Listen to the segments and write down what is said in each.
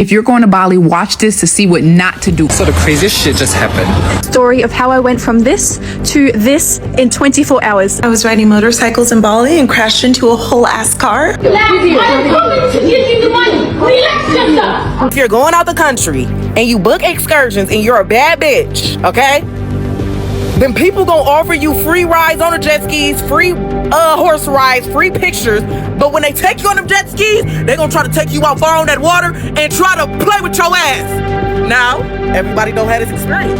If you're going to Bali, watch this to see what not to do. So the craziest shit just happened. Story of how I went from this to this in 24 hours. I was riding motorcycles in Bali and crashed into a whole ass car. I'm coming to give you the money. Relax yourself. If you're going out the country and you book excursions and you're a bad bitch, okay? Then people gonna offer you free rides on the jet skis, free horse rides, free pictures. But when they take you on them jet skis, they gonna try to take you out far on that water and try to play with your ass. Now, everybody don't have this experience.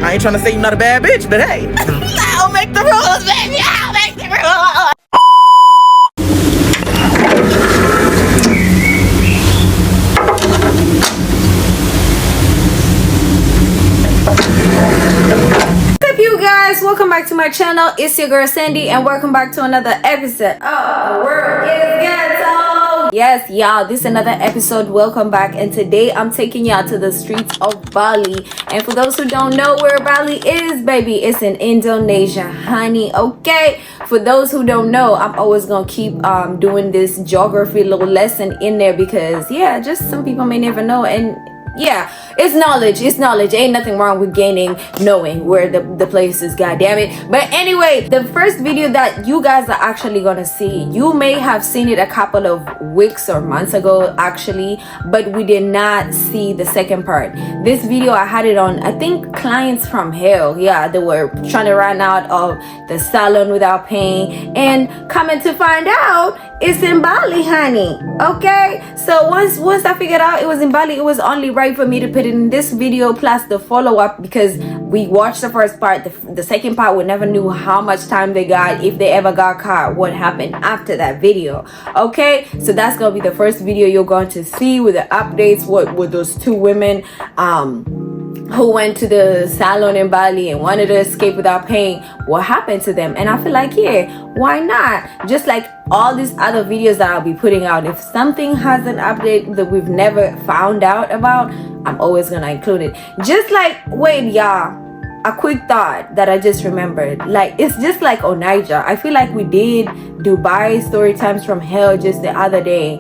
I ain't trying to say you're not a bad bitch, but hey, I'll make the rules, baby. I'll make the rules. Welcome back to my channel. It's your girl Sandy and welcome back to another episode of The World is Ghetto. Yes, y'all, this is another episode. Welcome back, and today I'm taking y'all to the streets of Bali. And for those who don't know where Bali is, baby, it's in Indonesia, honey. Okay, for those who don't know, I'm always gonna keep doing this geography little lesson in there because yeah, just some people may never know. And yeah, it's knowledge. Ain't nothing wrong with knowing where the place is, god damn it. But anyway, the first video that you guys are actually gonna see, you may have seen it a couple of weeks or months ago actually, but we did not see the second part. This video I had it on, I think, clients from hell. Yeah, they were trying to run out of the salon without paying, and coming to find out it's in Bali, honey. Okay, so once I figured out it was in Bali, it was only right for me to put it in this video plus the follow-up, because we watched the first part. The second part, we never knew how much time they got, if they ever got caught, what happened after that video. Okay, so that's gonna be the first video you're going to see with the updates. What were those two women who went to the salon in Bali and wanted to escape without paying, what happened to them? And I feel like, yeah, why not? Just like all these other videos that I'll be putting out, if something has an update that we've never found out about, I'm always gonna include it. Just like, wait, y'all, a quick thought that I just remembered. Like, it's just like Onaija. I feel like we did Dubai story times from hell just the other day.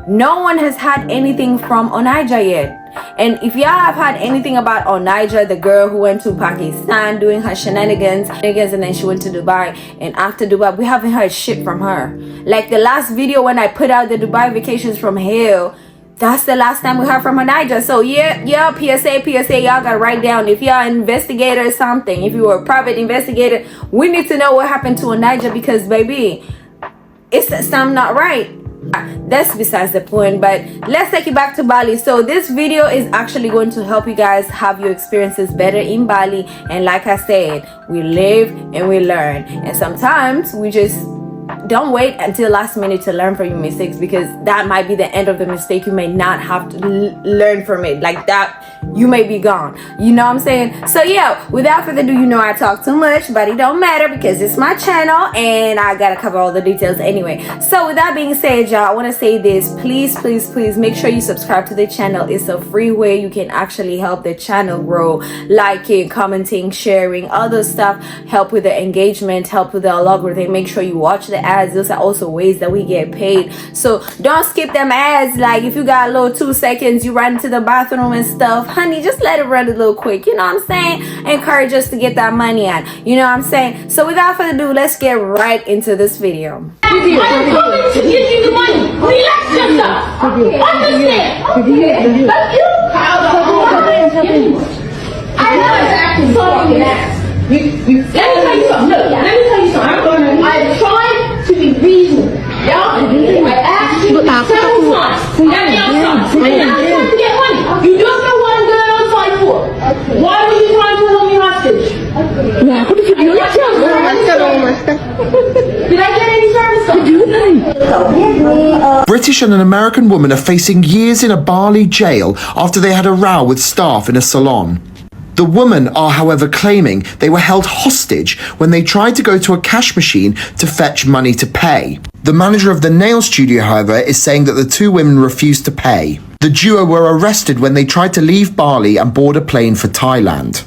No one has had anything from Onaija yet. And if y'all have had anything about Onaija, the girl who went to Pakistan doing her shenanigans, and then she went to Dubai, and after Dubai we haven't heard shit from her. Like the last video when I put out the Dubai vacations from hell, that's the last time we heard from Onaija. So yeah, PSA, y'all gotta write down, if y'all an investigator or something, if you were a private investigator, we need to know what happened to Onaija, because baby, it's something not right. That's besides the point, but let's take it back to Bali. So this video is actually going to help you guys have your experiences better in Bali. And like I said, we live and we learn, and sometimes we just don't wait until last minute to learn from your mistakes, because that might be the end of the mistake. You may not have to learn from it like that. You may be gone, you know what I'm saying? So yeah, without further ado, you know I talk too much, but it don't matter because it's my channel and I gotta cover all the details anyway. So with that being said, y'all, I want to say this: please make sure you subscribe to the channel. It's a free way you can actually help the channel grow. Liking, commenting, sharing, all those stuff help with the engagement, help with the algorithm. Make sure you watch the ads. Those are also ways that we get paid, so don't skip them ads. Like if you got a little 2 seconds, you run into the bathroom and stuff, honey, just let it run a little quick, you know what I'm saying? Encourage us to get that money on, you know what I'm saying? So without further ado, let's get right into this video. I'm coming to give you the money. Relax yourself. Understand? Okay. I know exactly what you're asking. Let me tell you something. I'm trying to be reasonable. Y'all, I asked you several times. I asked you to get money. You don't know what I'm going to fight for. Why were you trying to hold me hostage? Did I get any service? British and an American woman are facing years in a Bali jail after they had a row with staff in a salon. The women are, however, claiming they were held hostage when they tried to go to a cash machine to fetch money to pay. The manager of the nail studio, however, is saying that the two women refused to pay. The duo were arrested when they tried to leave Bali and board a plane for Thailand.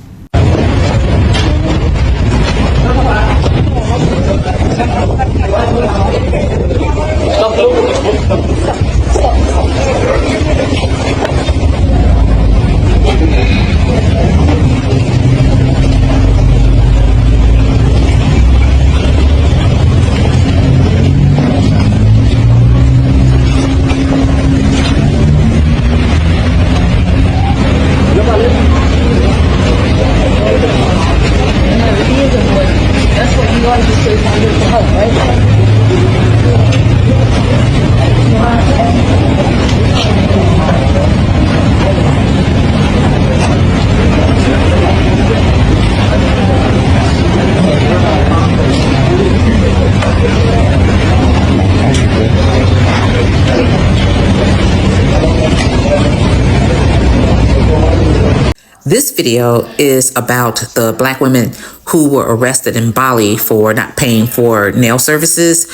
This video is about the black women who were arrested in Bali for not paying for nail services.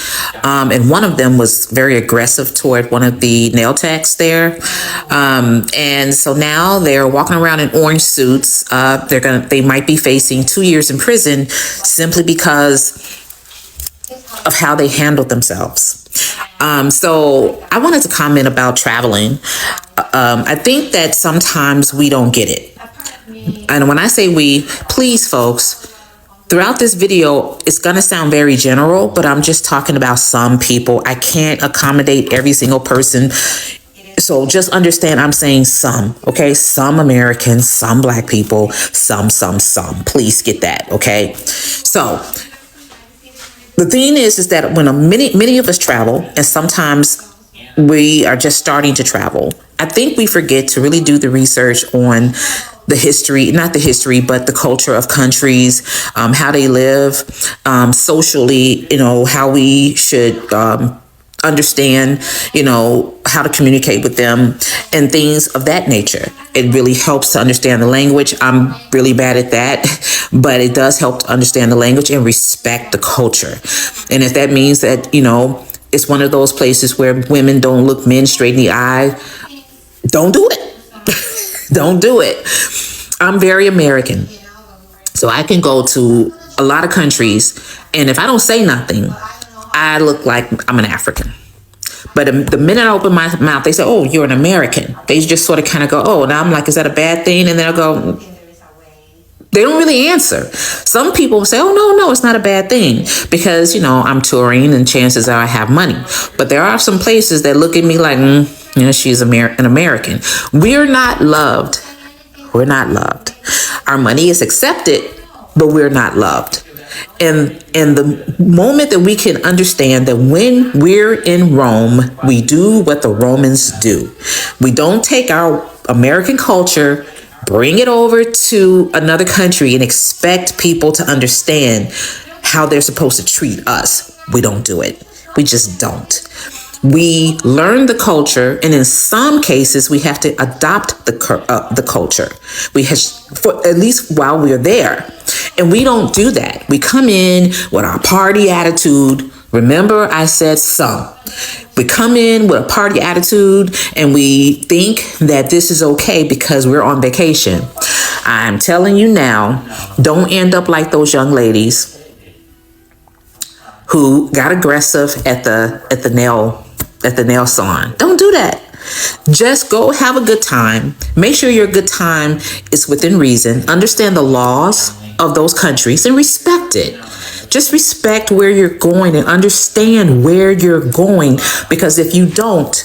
And one of them was very aggressive toward one of the nail techs there. And so now they're walking around in orange suits. They might be facing 2 years in prison simply because of how they handled themselves. So I wanted to comment about traveling. I think that sometimes we don't get it. And when I say we, please folks, throughout this video, it's going to sound very general, but I'm just talking about some people. I can't accommodate every single person. So just understand I'm saying some, okay? Some Americans, some black people, some. Please get that, okay? So the thing is that when many of us travel, and sometimes we are just starting to travel, I think we forget to really do the research on the history, not the history, but the culture of countries, how they live socially, how we should understand, how to communicate with them and things of that nature. It really helps to understand the language. I'm really bad at that, but it does help to understand the language and respect the culture. And if that means that, it's one of those places where women don't look men straight in the eye, don't do it. Don't do it. I'm very American. So I can go to a lot of countries, and if I don't say nothing, I look like I'm an African. But the minute I open my mouth, they say, oh, you're an American. They just sort of kind of go, oh, and I'm like, is that a bad thing? And then I'll go, they don't really answer. Some people say, oh, no, it's not a bad thing because, I'm touring and chances are I have money. But there are some places that look at me like, she's an American. We're not loved. We're not loved. Our money is accepted, but we're not loved. And the moment that we can understand that when we're in Rome, we do what the Romans do. We don't take our American culture, bring it over to another country and expect people to understand how they're supposed to treat us. We don't do it. We just don't. We learn the culture, and in some cases, we have to adopt the culture. For at least while we're there, and we don't do that. We come in with our party attitude. Remember, I said some. We come in with a party attitude, and we think that this is okay because we're on vacation. I'm telling you now, don't end up like those young ladies who got aggressive at the nail salon. Don't do that. Just go have a good time. Make sure your good time is within reason. Understand the laws of those countries and respect it. Just respect where you're going and understand where you're going, because if you don't,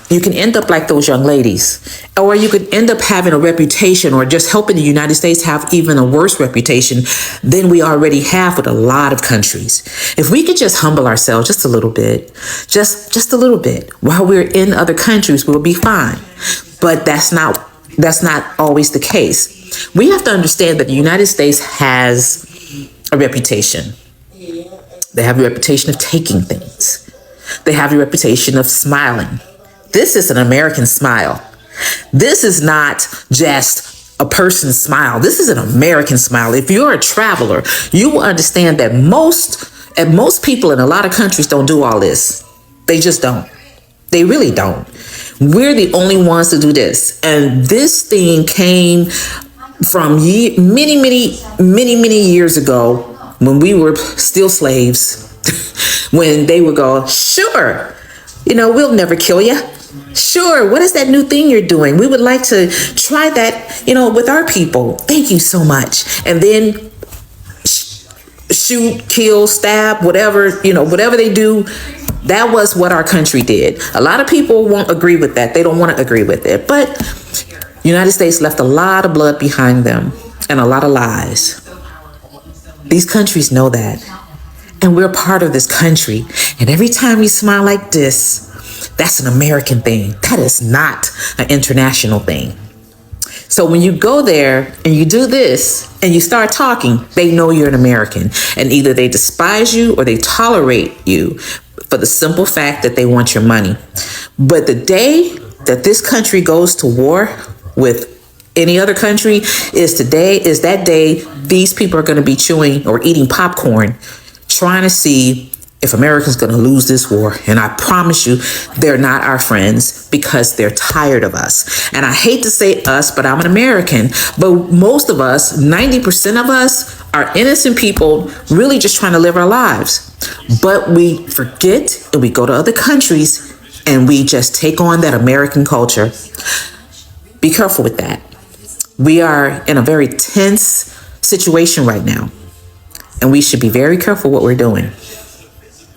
you can end up like those young ladies, or you could end up having a reputation or just helping the United States have even a worse reputation than we already have with a lot of countries. If we could just humble ourselves just a little bit, just a little bit while we're in other countries, we'll be fine. But that's not always the case. We have to understand that the United States has a reputation. They have a reputation of taking things. They have a reputation of smiling. This is an American smile. This is not just a person's smile. This is an American smile. If you're a traveler, you will understand that most people in a lot of countries don't do all this. They just don't. They really don't. We're the only ones to do this. And this thing came from many years ago when we were still slaves, when they would go, sure, we'll never kill you. Sure, what is that new thing you're doing? We would like to try that, with our people. Thank you so much. And then shoot, kill, stab, whatever they do. That was what our country did. A lot of people won't agree with that. They don't want to agree with it. But the United States left a lot of blood behind them and a lot of lies. These countries know that. And we're part of this country. And every time you smile like this, that's an American thing. That is not an international thing. So when you go there and you do this and you start talking, they know you're an American. And either they despise you or they tolerate you for the simple fact that they want your money. But the day that this country goes to war with any other country is that day these people are going to be chewing or eating popcorn, trying to see if America's going to lose this war. And I promise you, they're not our friends because they're tired of us. And I hate to say us, but I'm an American. But most of us, 90% of us, are innocent people really just trying to live our lives. But we forget and we go to other countries and we just take on that American culture. Be careful with that. We are in a very tense situation right now. And we should be very careful what we're doing.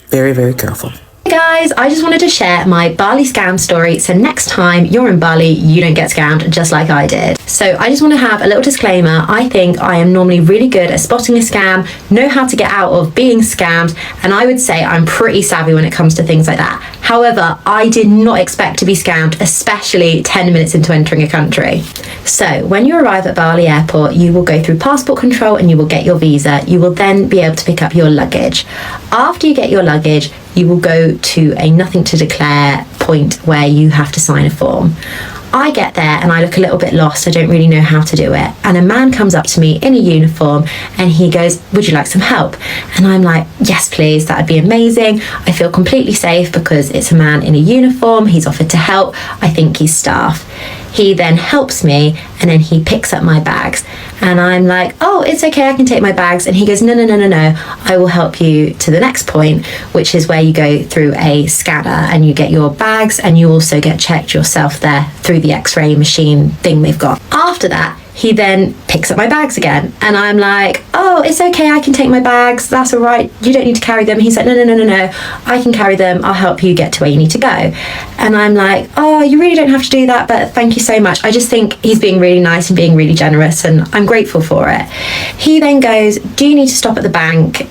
Very, very careful. Hey guys, I just wanted to share my Bali scam story so next time you're in Bali you don't get scammed just like I did. So I just want to have a little disclaimer. I think I am normally really good at spotting a scam, know how to get out of being scammed, and I would say I'm pretty savvy when it comes to things like that. However, I did not expect to be scammed, especially 10 minutes into entering a country. So when you arrive at Bali airport, you will go through passport control and you will get your visa. You will then be able to pick up your luggage. After you get your luggage, you will go to a nothing to declare point where you have to sign a form. I get there and I look a little bit lost. I don't really know how to do it. And a man comes up to me in a uniform and he goes, "Would you like some help?" And I'm like, "Yes, please, that'd be amazing." I feel completely safe because it's a man in a uniform. He's offered to help. I think he's staff. He then helps me and then he picks up my bags. And I'm like, "Oh, it's okay, I can take my bags." And he goes, No, I will help you to the next point, which is where you go through a scanner and you get your bags and you also get checked yourself there through the X-ray machine thing they've got. After that, he then picks up my bags again. And I'm like, "Oh, it's okay, I can take my bags. That's all right. You don't need to carry them." He's like, No, I can carry them. I'll help you get to where you need to go. And I'm like, "Oh, you really don't have to do that, but thank you so much." I just think he's being really nice and being really generous and I'm grateful for it. He then goes, "Do you need to stop at the bank?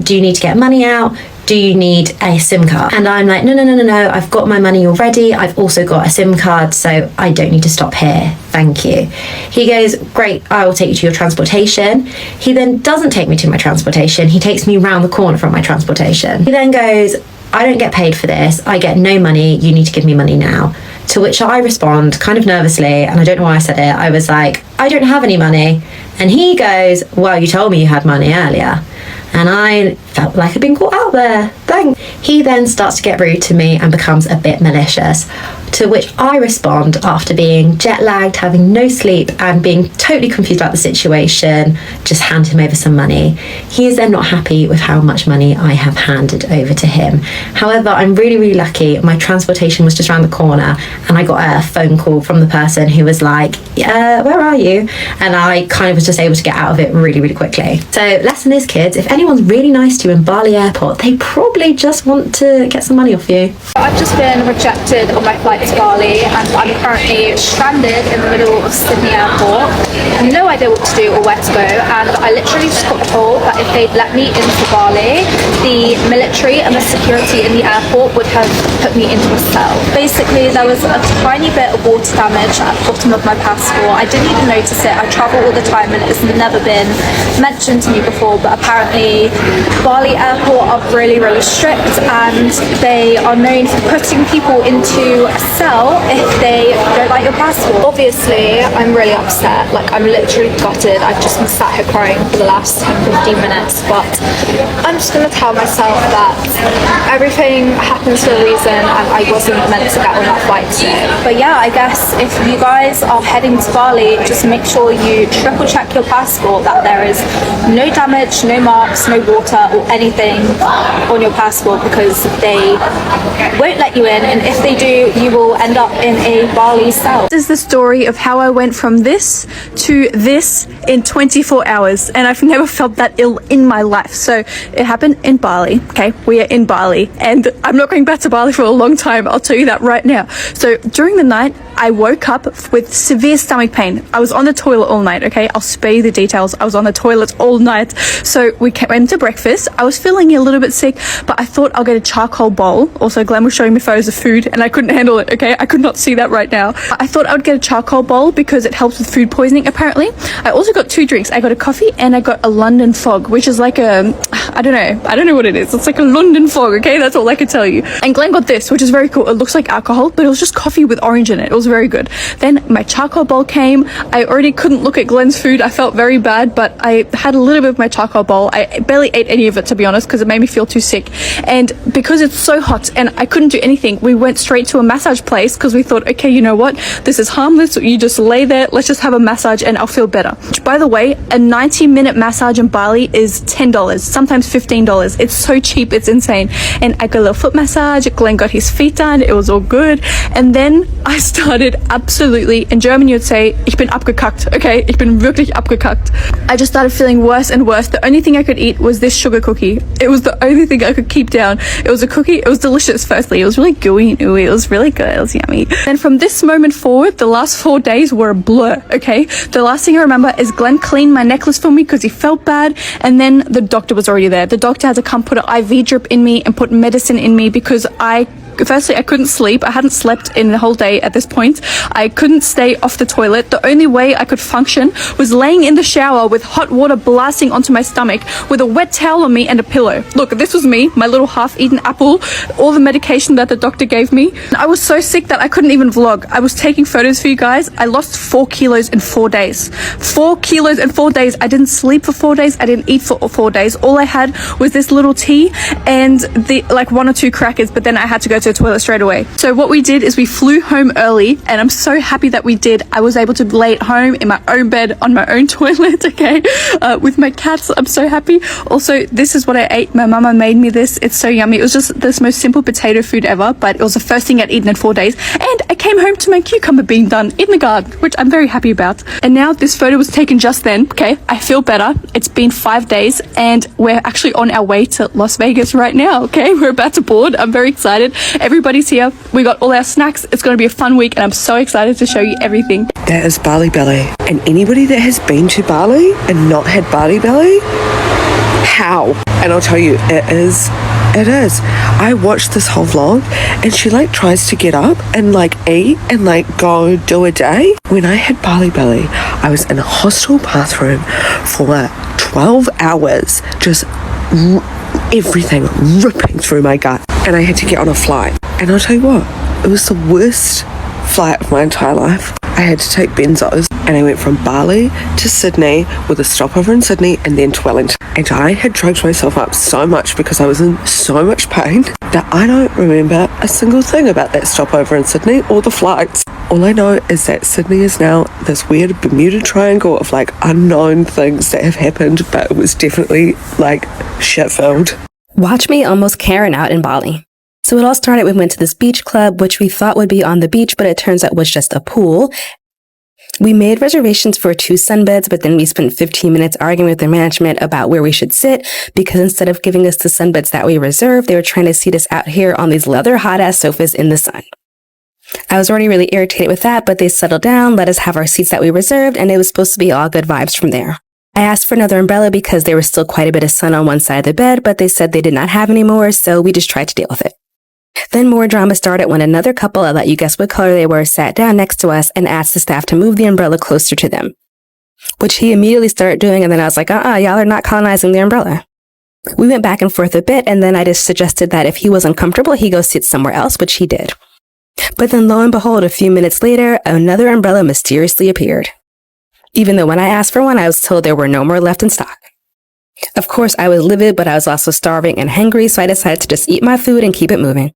Do you need to get money out? Do you need a SIM card?" And I'm like, no, I've got my money already. I've also got a SIM card, so I don't need to stop here. Thank you. He goes, "Great, I will take you to your transportation." He then doesn't take me to my transportation. He takes me round the corner from my transportation. He then goes, "I don't get paid for this. I get no money. You need to give me money now." To which I respond kind of nervously, and I don't know why I said it. I was like, "I don't have any money." And he goes, "Well, you told me you had money earlier." And I felt like I'd been caught out there. Thanks. He then starts to get rude to me and becomes a bit malicious. To which I respond after being jet lagged, having no sleep and being totally confused about the situation, just hand him over some money. He is then not happy with how much money I have handed over to him. However, I'm really, really lucky. My transportation was just around the corner and I got a phone call from the person who was like, "Where are you?" And I kind of was just able to get out of it really, really quickly. So lesson is, kids, if anyone's really nice to you in Bali airport, they probably just want to get some money off you. I've just been rejected on my flight to Bali and I'm currently stranded in the middle of Sydney airport. No idea what to do or where to go, and I literally just got told that if they'd let me into Bali, the military and the security in the airport would have put me into a cell. Basically, there was a tiny bit of water damage at the bottom of my passport. I didn't even notice it. I travel all the time and it's never been mentioned to me before, but apparently Bali airport are really, really strict and they are known for putting people into a cell if they don't like your passport. Obviously, I'm really upset. Like, I'm literally gutted. I've just been sat here crying for the last 10-15 minutes, but I'm just gonna tell myself that everything happens for a reason and I wasn't meant to get on that flight today. But yeah, I guess if you guys are heading to Bali, just make sure you triple check your passport that there is no damage, no marks, no water or anything on your passport, because they won't let you in, and if they do, you will end up in a Bali cell. This is the story of how I went from this to this in 24 hours, and I've never felt that ill in my life. So it happened in Bali. Okay, we are in Bali and I'm not going back to Bali for a long time, I'll tell you that right now. So during the night I woke up with severe stomach pain. I was on the toilet all night. Okay, I'll spare you the details. I was on the toilet all night. So we went to breakfast. I was feeling a little bit sick, but I thought I'll get a charcoal bowl. Also, Glenn was showing me photos of food and I couldn't handle it. toilet, okay? I could not see that right now. I thought I would get a charcoal bowl because it helps with food poisoning, apparently. I also got 2 drinks. I got a coffee and I got a London fog, which is like a, I don't know what it is. It's like a London fog, okay? That's all I can tell you. And Glenn got this, which is very cool. It looks like alcohol, but it was just coffee with orange in it. It was very good. Then my charcoal bowl came. I already couldn't look at Glenn's food. I felt very bad, but I had a little bit of my charcoal bowl. I barely ate any of it, to be honest, because it made me feel too sick. And because it's so hot and I couldn't do anything, we went straight to a massage place because we thought, okay, you know what? This is harmless. You just lay there. Let's just have a massage and I'll feel better. By the way, a 90-minute massage in Bali is $10, sometimes $15. It's so cheap. It's insane. And I got a little foot massage. Glenn got his feet done. It was all good. And then I started absolutely, in German you would say, ich bin abgekackt, okay? Ich bin wirklich abgekackt. I just started feeling worse and worse. The only thing I could eat was this sugar cookie. It was the only thing I could keep down. It was a cookie. It was delicious, firstly. It was really gooey and ooey. It was really good. It was yummy. And from this moment forward, the last 4 days were a blur, okay? The last thing I remember is Glenn cleaned my necklace for me because he felt bad, and then the doctor was already there. The doctor had to come put an IV drip in me and put medicine in me because firstly, I couldn't sleep. I hadn't slept in the whole day at this point. I couldn't stay off the toilet. The only way I could function was laying in the shower with hot water blasting onto my stomach with a wet towel on me and a pillow. Look, this was me, my little half-eaten apple, all the medication that the doctor gave me. I was so sick that I couldn't even vlog. I was taking photos for you guys. I lost 4 kilos in 4 days. 4 kilos in 4 days. I didn't sleep for 4 days. I didn't eat for 4 days. All I had was this little tea and like 1 or 2 crackers, but then I had to go to the toilet straight away. So what we did is we flew home early, and I'm so happy that we did. I was able to lay at home in my own bed on my own toilet, okay, with my cats. I'm so happy. Also, this is what I ate. My mama made me this. It's so yummy. It was just this most simple potato food ever, but it was the first thing I'd eaten in 4 days. And I came home to my cucumber being done in the garden, which I'm very happy about. And now this photo was taken just then, okay? I feel better. It's been 5 days, and we're actually on our way to Las Vegas right now, okay? We're about to board. I'm very excited. Everybody's here. We got all our snacks. It's going to be a fun week, and I'm so excited to show you everything. That is Bali Belly. And anybody that has been to Bali and not had Bali Belly, how? And I'll tell you, it is. I watched this whole vlog, and she like tries to get up and like eat and like go do a day. When I had Bali Belly, I was in a hostel bathroom for 12 hours, just everything ripping through my gut, and I had to get on a flight. And I'll tell you what, it was the worst flight of my entire life. I had to take benzos, and I went from Bali to Sydney with a stopover in Sydney and then to Wellington. And I had drugged myself up so much because I was in so much pain that I don't remember a single thing about that stopover in Sydney or the flights. All I know is that Sydney is now this weird Bermuda Triangle of like unknown things that have happened, but it was definitely like shit-filled. Watch me almost Karen out in Bali. So it all started, we went to this beach club, which we thought would be on the beach, but it turns out was just a pool. We made reservations for 2 sunbeds, but then we spent 15 minutes arguing with the management about where we should sit, because instead of giving us the sunbeds that we reserved, they were trying to seat us out here on these leather hot-ass sofas in the sun. I was already really irritated with that, but they settled down, let us have our seats that we reserved, and it was supposed to be all good vibes from there. I asked for another umbrella because there was still quite a bit of sun on one side of the bed, but they said they did not have any more, so we just tried to deal with it. Then more drama started when another couple, I'll let you guess what color they were, sat down next to us and asked the staff to move the umbrella closer to them, which he immediately started doing, and then I was like, y'all are not colonizing the umbrella. We went back and forth a bit, and then I just suggested that if he was uncomfortable, he go sit somewhere else, which he did. But then lo and behold, a few minutes later, another umbrella mysteriously appeared. Even though when I asked for one, I was told there were no more left in stock. Of course, I was livid, but I was also starving and hungry, so I decided to just eat my food and keep it moving.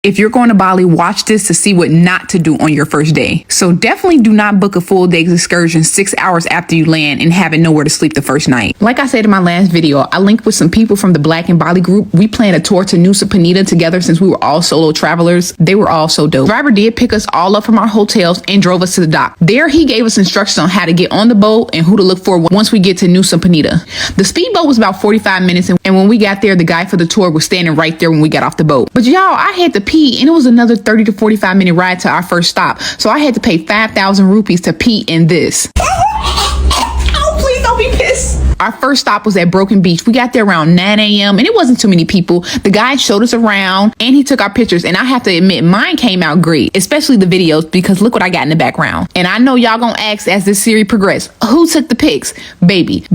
If you're going to Bali, watch this to see what not to do on your first day. So definitely do not book a full day's excursion 6 hours after you land and having nowhere to sleep the first night. Like I said in my last video, I linked with some people from the Black in Bali group. We planned a tour to Nusa Penida together since we were all solo travelers. They were all so dope. The driver did pick us all up from our hotels and drove us to the dock. There, he gave us instructions on how to get on the boat and who to look for once we get to Nusa Penida. The speedboat was about 45 minutes, and when we got there, the guy for the tour was standing right there when we got off the boat. But y'all, I had to pee, and it was another 30 to 45 minute ride to our first stop. So I had to pay 5,000 rupees to pee in this. Oh, please don't be pissed. Our first stop was at Broken Beach. We got there around 9 a.m. and it wasn't too many people. The guy showed us around and he took our pictures, and I have to admit mine came out great, especially the videos, because look what I got in the background. And I know y'all gonna ask as this series progresses, who took the pics? Baby.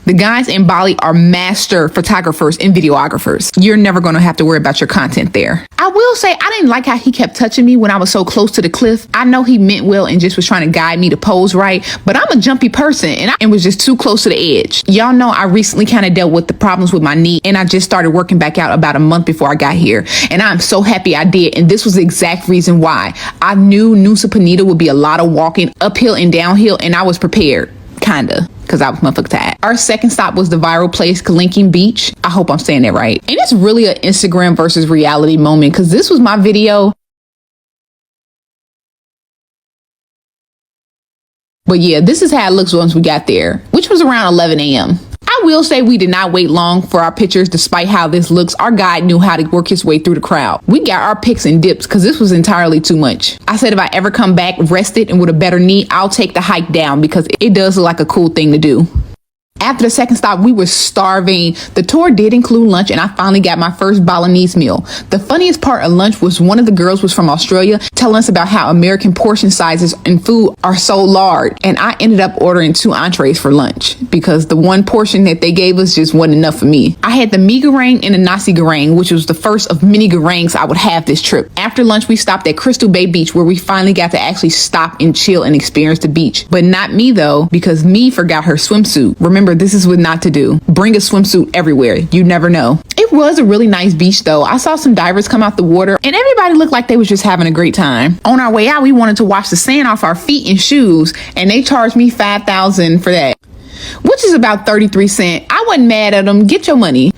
The guys in Bali are master photographers and videographers. You're never going to have to worry about your content there. I will say I didn't like how he kept touching me when I was so close to the cliff. I know he meant well and just was trying to guide me to pose right, but I'm a jumpy person and I was just too close to the edge. Y'all know I recently kind of dealt with the problems with my knee, and I just started working back out about a month before I got here. And I'm so happy I did. And this was the exact reason why. I knew Nusa Penida would be a lot of walking uphill and downhill, and I was prepared. Kinda, because I was motherfucking tired. Our second stop was the viral place, Kalinking Beach. I hope I'm saying that right. And it's really an Instagram versus reality moment, because this was my video. But yeah, this is how it looks once we got there, which was around 11 a.m. I will say we did not wait long for our pictures. Despite how this looks, our guide knew how to work his way through the crowd. We got our pics and dips because this was entirely too much. I said if I ever come back rested and with a better knee, I'll take the hike down because it does look like a cool thing to do. After the second stop, we were starving. The tour did include lunch, and I finally got my first Balinese meal. The funniest part of lunch was one of the girls was from Australia telling us about how American portion sizes and food are so large. And I ended up ordering 2 entrees for lunch because the one portion that they gave us just wasn't enough for me. I had the mee goreng and the nasi goreng, which was the first of many gorengs I would have this trip. After lunch, we stopped at Crystal Bay Beach, where we finally got to actually stop and chill and experience the beach. But not me though, because me forgot her swimsuit. Remember, this is what not to do. Bring a swimsuit everywhere. You never know. It was a really nice beach though. I saw some divers come out the water and everybody looked like they was just having a great time. On our way out, we wanted to wash the sand off our feet and shoes, and they charged me $5,000 for that, which is about 33 cents. I wasn't mad at them. Get your money.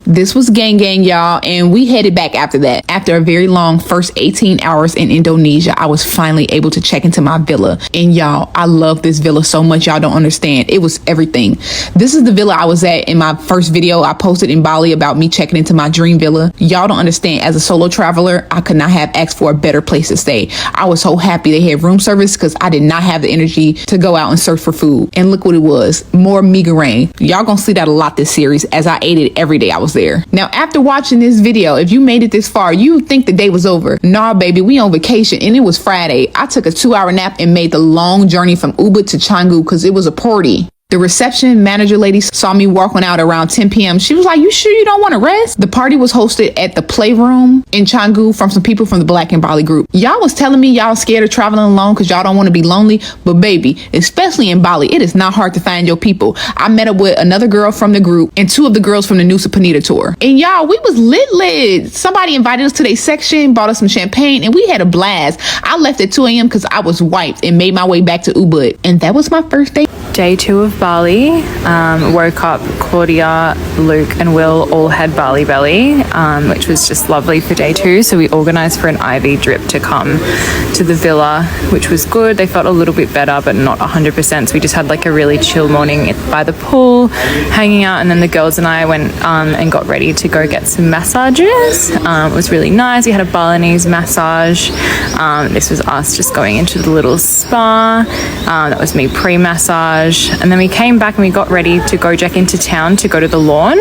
This was gang, y'all, and we headed back after that. After a very long first 18 hours in Indonesia, I was finally able to check into my villa. And y'all, I love this villa so much. Y'all don't understand. It was everything. This is the villa I was at in my first video I posted in Bali about me checking into my dream villa. Y'all don't understand. As a solo traveler, I could not have asked for a better place to stay. I was so happy they had room service because I did not have the energy to go out and search for food. And look what it was. More mee goreng. Y'all gonna see that a lot this series as I ate it every day I was there. Now, after watching this video, if you made it this far, you think the day was over. Nah, baby, we on vacation and it was Friday. I took a 2-hour nap and made the long journey from Ubud to Canggu because it was a party. The reception manager lady saw me walking out around 10 p.m. She was like, "You sure you don't want to rest?" The party was hosted at the Playroom in Canggu from some people from the Black in Bali group. Y'all was telling me y'all scared of traveling alone because y'all don't want to be lonely. But baby, especially in Bali, it is not hard to find your people. I met up with another girl from the group and 2 of the girls from the Nusa Penida tour. And y'all, we was lit. Somebody invited us to their section, bought us some champagne, and we had a blast. I left at 2 a.m. because I was wiped and made my way back to Ubud. And that was my first day. Day 2 of Bali. Woke up, Claudia, Luke and Will all had Bali Belly, which was just lovely for day 2. So we organised for an IV drip to come to the villa, which was good. They felt a little bit better, but not 100%. So we just had like a really chill morning by the pool, hanging out. And then the girls and I went and got ready to go get some massages. It was really nice. We had a Balinese massage. This was us just going into the little spa. That was me pre-massage. And then we came back and we got ready to go jack into town to go to the lawn.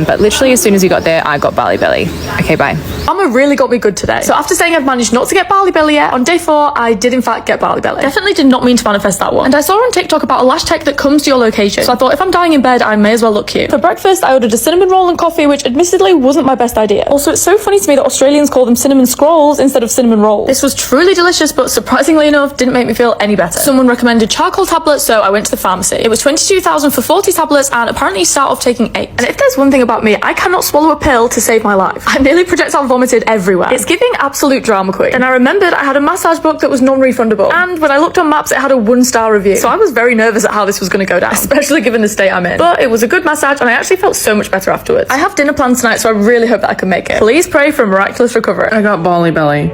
But literally as soon as we got there, I got Bali Belly. Okay, bye. Mama really got me good today. So after saying I've managed not to get Bali Belly yet, on day 4, I did in fact get Bali Belly. Definitely did not mean to manifest that one. And I saw on TikTok about a lash tech that comes to your location. So I thought if I'm dying in bed, I may as well look cute. For breakfast, I ordered a cinnamon roll and coffee, which admittedly wasn't my best idea. Also, it's so funny to me that Australians call them cinnamon scrolls instead of cinnamon rolls. This was truly delicious, but surprisingly enough, didn't make me feel any better. Someone recommended charcoal tablets, so I went to the pharmacy. It was 22,000 for 40 tablets, and apparently you start off taking 8. And if there's one thing about me, I cannot swallow a pill to save my life. I nearly projectile vomited everywhere. It's giving absolute drama queen. And I remembered I had a massage book that was non-refundable. And when I looked on maps, it had a 1-star review. So I was very nervous at how this was going to go down, especially given the state I'm in. But it was a good massage, and I actually felt so much better afterwards. I have dinner planned tonight, so I really hope that I can make it. Please pray for a miraculous recovery. I got Bali Belly.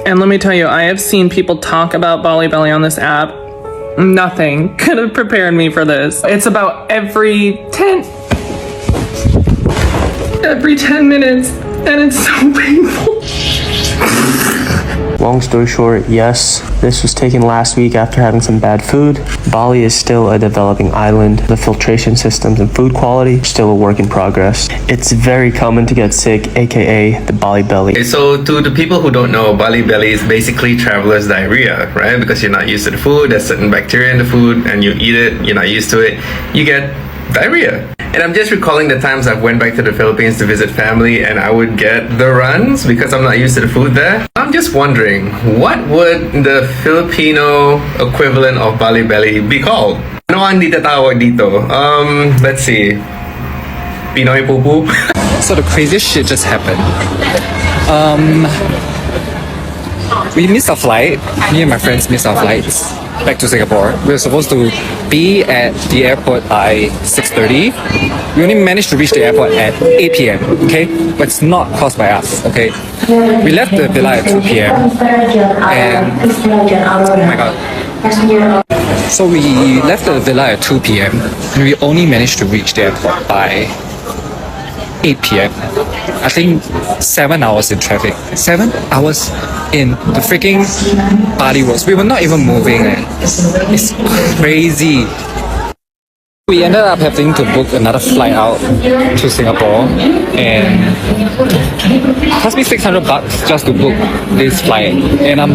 And let me tell you, I have seen people talk about Bali Belly on this app. Nothing could have prepared me for this. It's about every 10 minutes, and it's so painful. Long story short, yes, This was taken last week after having some bad food. Bali is still a developing island. The filtration systems and food quality are still a work in progress. It's very common to get sick, aka the Bali Belly. Okay, so to the people who don't know, Bali Belly is basically traveler's diarrhea, right? Because you're not used to the food, there's certain bacteria in the food, and you eat it, you're not used to it, you get diarrhea. And I'm just recalling the times I went back to the Philippines to visit family and I would get the runs because I'm not used to the food there. I'm just wondering, what would the Filipino equivalent of Bali Belly be called? Ano ang ditatawag dito? Let's see. Pinoy Pupu? So the craziest shit just happened. We missed our flight. Me and my friends missed our flights back to Singapore. We were supposed to be at the airport by 6:30. We only managed to reach the airport at 8 p.m. Okay, but it's not caused by us. Okay, we left the villa at 2 p.m. and oh my god. So we left the villa at 2 p.m. and we only managed to reach the airport by 8 p.m. I think 7 hours in traffic. 7 hours in the freaking Bali roads. We were not even moving. It's crazy. We ended up having to book another flight out to Singapore, and it cost me $600 just to book this flight. And I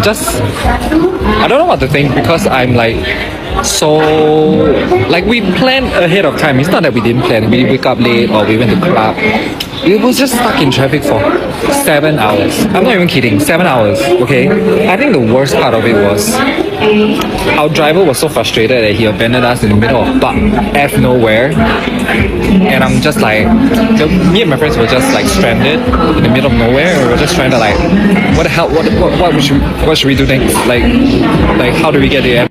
don't know what to think because I'm like, so like we planned ahead of time. It's not that we didn't plan. We wake up late or we went to club. We was just stuck in traffic for 7 hours. I'm not even kidding, 7 hours, okay? I think the worst part of it was our driver was so frustrated that he abandoned us in the middle of F nowhere. And I'm just like, me and my friends were just like stranded in the middle of nowhere. We were just trying to like, what the hell, what should we do next? Like how do we get there?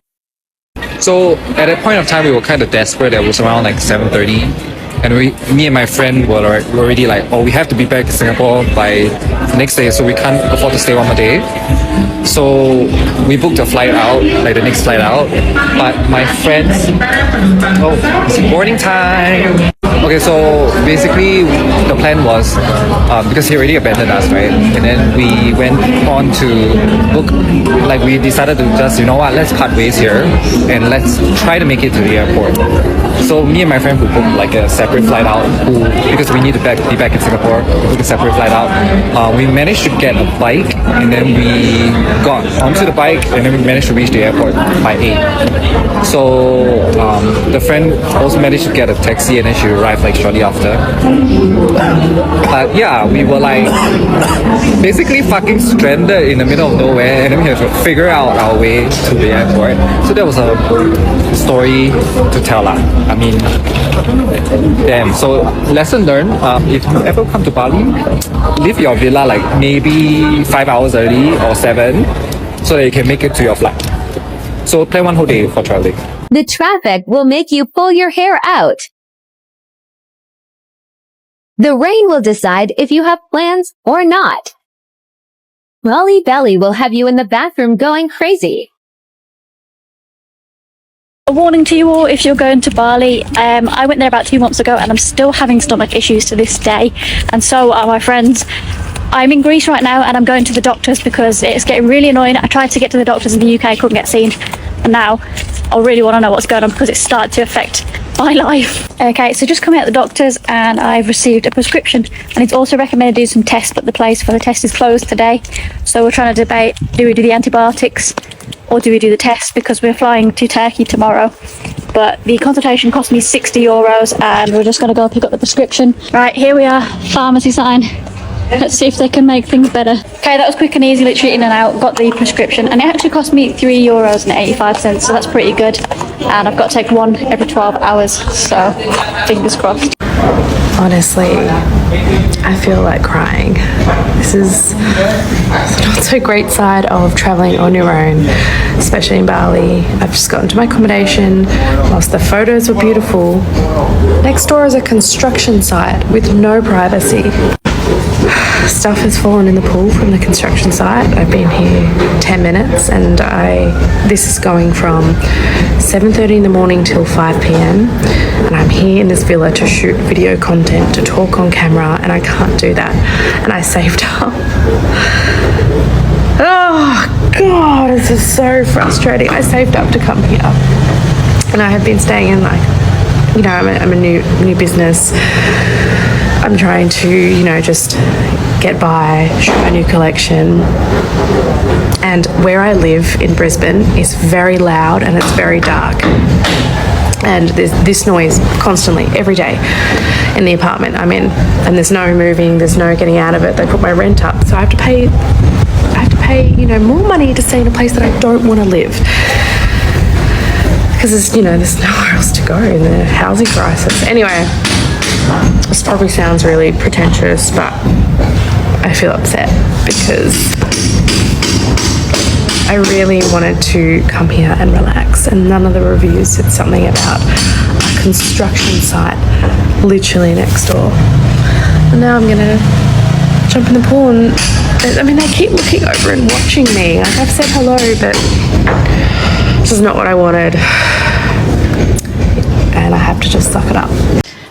So at that point of time, we were kind of desperate. It was around like 7:30. And me and my friend were already like, oh, we have to be back to Singapore by the next day, so we can't afford to stay one more day. So we booked a flight out, like the next flight out. But my friends, oh, it's boarding time. Okay, so basically the plan was, because he already abandoned us, right? And then we went on to book, like we decided to just, you know what, let's part ways here and let's try to make it to the airport. So me and my friend who booked like a separate flight out, because we need to be back in Singapore, we booked a separate flight out. We managed to get a bike and then we got onto the bike and then we managed to reach the airport by 8. So the friend also managed to get a taxi and then she arrived like shortly after. But yeah, we were like basically fucking stranded in the middle of nowhere and then we had to figure out our way to the airport. So that was a story to tell lah. I mean, damn. So lesson learned, if you ever come to Bali, leave your villa like maybe 5 hours early or 7 so that you can make it to your flight. So plan one whole day for traveling. The traffic will make you pull your hair out. The rain will decide if you have plans or not. Bali Belly will have you in the bathroom going crazy. A warning to you all if you're going to Bali. I went there about 2 months ago and I'm still having stomach issues to this day, and so are my friends. I'm in Greece right now and I'm going to the doctors because it's getting really annoying. I tried to get to the doctors in the UK, couldn't get seen, and now I really want to know what's going on because it's started to affect my life. Okay, so just coming out the doctors and I've received a prescription, and it's also recommended to do some tests, but the place for the test is closed today. So we're trying to debate, do we do the antibiotics or do we do the test, because we're flying to Turkey tomorrow. But the consultation cost me €60 and we're just going to go pick up the prescription. Right, here we are, pharmacy sign. Let's see if they can make things better. Okay, that was quick and easy, literally in and out, got the prescription, and it actually cost me €3.85, so that's pretty good. And I've got to take one every 12 hours, so fingers crossed. Honestly, I feel like crying. This is the not so great side of traveling on your own, especially in Bali. I've just gotten to my accommodation. Whilst the photos were beautiful, next door is a construction site with no privacy. Stuff has fallen in the pool from the construction site. I've been here 10 minutes and this is going from 7:30 in the morning till 5 p.m. and I'm here in this villa to shoot video content, to talk on camera, and I can't do that. And I saved up. Oh God, this is so frustrating. I saved up to come here, and I have been staying in I'm a new business. I'm trying to just get by, show my new collection. And where I live in Brisbane is very loud and it's very dark. And there's this noise constantly, every day in the apartment I'm in. And there's no moving, there's no getting out of it. They put my rent up. So I have to pay, more money to stay in a place that I don't want to live. Because there's nowhere else to go in the housing crisis. Anyway, this probably sounds really pretentious, but I feel upset because I really wanted to come here and relax, and none of the reviews said something about a construction site literally next door. And now I'm gonna jump in the pool, and they keep looking over and watching me. Like, I've said hello, but this is not what I wanted, and I have to just suck it up.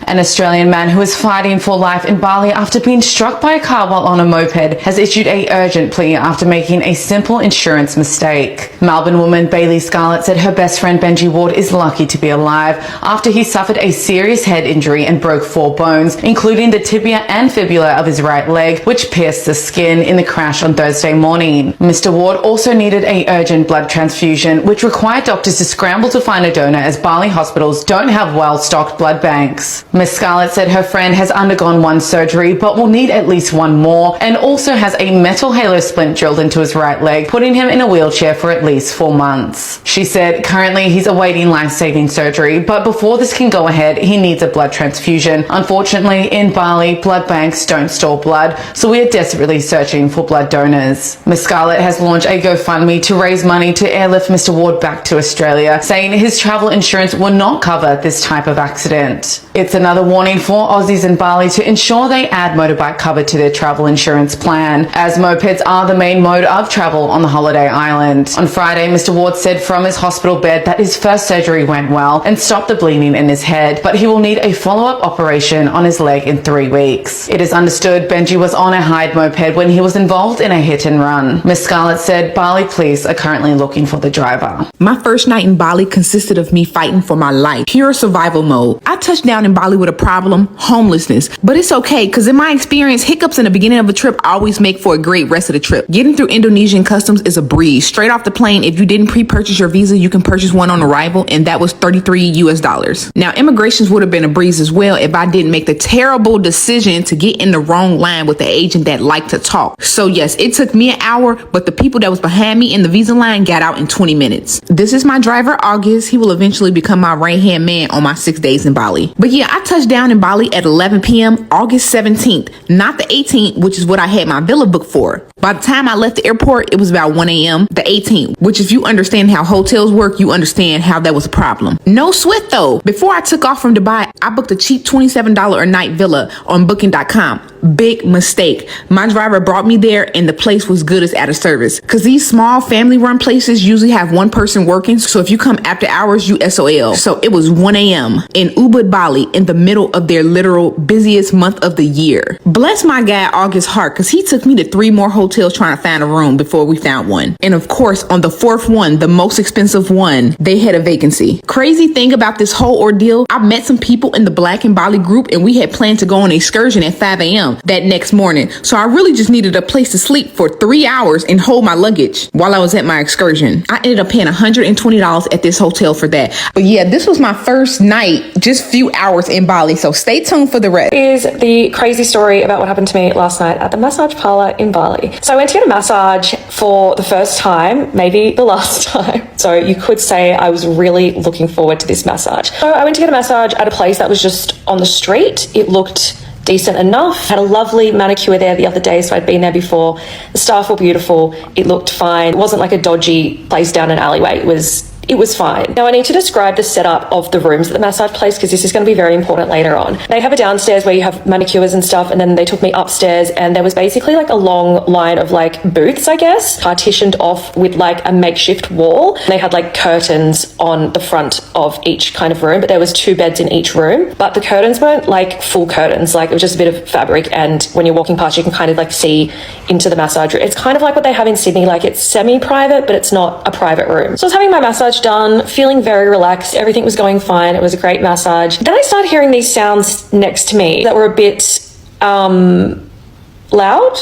An Australian man who is fighting for life in Bali after being struck by a car while on a moped has issued an urgent plea after making a simple insurance mistake. Melbourne woman Bailey Scarlett said her best friend Benji Ward is lucky to be alive after he suffered a serious head injury and broke 4 bones, including the tibia and fibula of his right leg, which pierced the skin in the crash on Thursday morning. Mr. Ward also needed an urgent blood transfusion, which required doctors to scramble to find a donor as Bali hospitals don't have well-stocked blood banks. Ms. Scarlett said her friend has undergone 1 surgery but will need at least 1 more, and also has a metal halo splint drilled into his right leg, putting him in a wheelchair for at least 4 months. She said currently he's awaiting life-saving surgery, but before this can go ahead, he needs a blood transfusion. Unfortunately, in Bali, blood banks don't store blood, so we are desperately searching for blood donors. Ms. Scarlett has launched a GoFundMe to raise money to airlift Mr. Ward back to Australia, saying his travel insurance will not cover this type of accident. It's another warning for Aussies in Bali to ensure they add motorbike cover to their travel insurance plan, as mopeds are the main mode of travel on the holiday island. On Friday, Mr. Ward said from his hospital bed that his first surgery went well and stopped the bleeding in his head, but he will need a follow-up operation on his leg in 3 weeks. It is understood Benji was on a hired moped when he was involved in a hit and run. Ms. Scarlett said Bali police are currently looking for the driver. My first night in Bali consisted of me fighting for my life, pure survival mode. I touched down in Bali with a problem, homelessness, but it's okay because in my experience, hiccups in the beginning of a trip always make for a great rest of the trip. Getting through Indonesian customs is a breeze. Straight off the plane, if you didn't pre-purchase your visa, you can purchase one on arrival, and that was $33 US. Now, immigrations would have been a breeze as well if I didn't make the terrible decision to get in the wrong line with the agent that liked to talk. So yes, it took me an hour, but the people that was behind me in the visa line got out in 20 minutes. This is my driver, August. He will eventually become my right-hand man on my 6 days in Bali. But yeah, I touched down in Bali at 11 p.m. August 17th, not the 18th, which is what I had my villa booked for. By the time I left the airport, it was about 1 a.m. the 18th, which if you understand how hotels work, you understand how that was a problem. No sweat though. Before I took off from Dubai, I booked a cheap $27 a night villa on booking.com. Big mistake. My driver brought me there and the place was good as out of service. Cause these small family run places usually have 1 person working. So if you come after hours, you SOL. So it was 1 a.m. in Ubud, Bali, in the middle of their literal busiest month of the year. Bless my guy August's heart, cause he took me to 3 more hotels trying to find a room before we found one. And of course, on the 4th one, the most expensive one, they had a vacancy. Crazy thing about this whole ordeal, I met some people in the Black in Bali group and we had planned to go on an excursion at 5 a.m. that next morning. So I really just needed a place to sleep for 3 hours and hold my luggage while I was at my excursion. I ended up paying $120 at this hotel for that. But yeah, this was my first night, just few hours in Bali. So stay tuned for the rest. Is the crazy story about what happened to me last night at the massage parlor in Bali. So I went to get a massage for the first time, maybe the last time. So you could say I was really looking forward to this massage. So I went to get a massage at a place that was just on the street. It looked decent enough. Had a lovely manicure there the other day, so I'd been there before. The staff were beautiful. It looked fine. It wasn't like a dodgy place down an alleyway. It was it was fine. Now I need to describe the setup of the rooms at the massage place because this is going to be very important later on. They have a downstairs where you have manicures and stuff, and then they took me upstairs and there was basically like a long line of like booths, I guess, partitioned off with like a makeshift wall. They had like curtains on the front of each kind of room, but there was 2 beds in each room, but the curtains weren't like full curtains, like it was just a bit of fabric, and when you're walking past you can kind of like see into the massage room. It's kind of like what they have in Sydney, like it's semi-private but it's not a private room. So I was having my massage done, feeling very relaxed, everything was going fine, it was a great massage. Then I started hearing these sounds next to me that were a bit loud,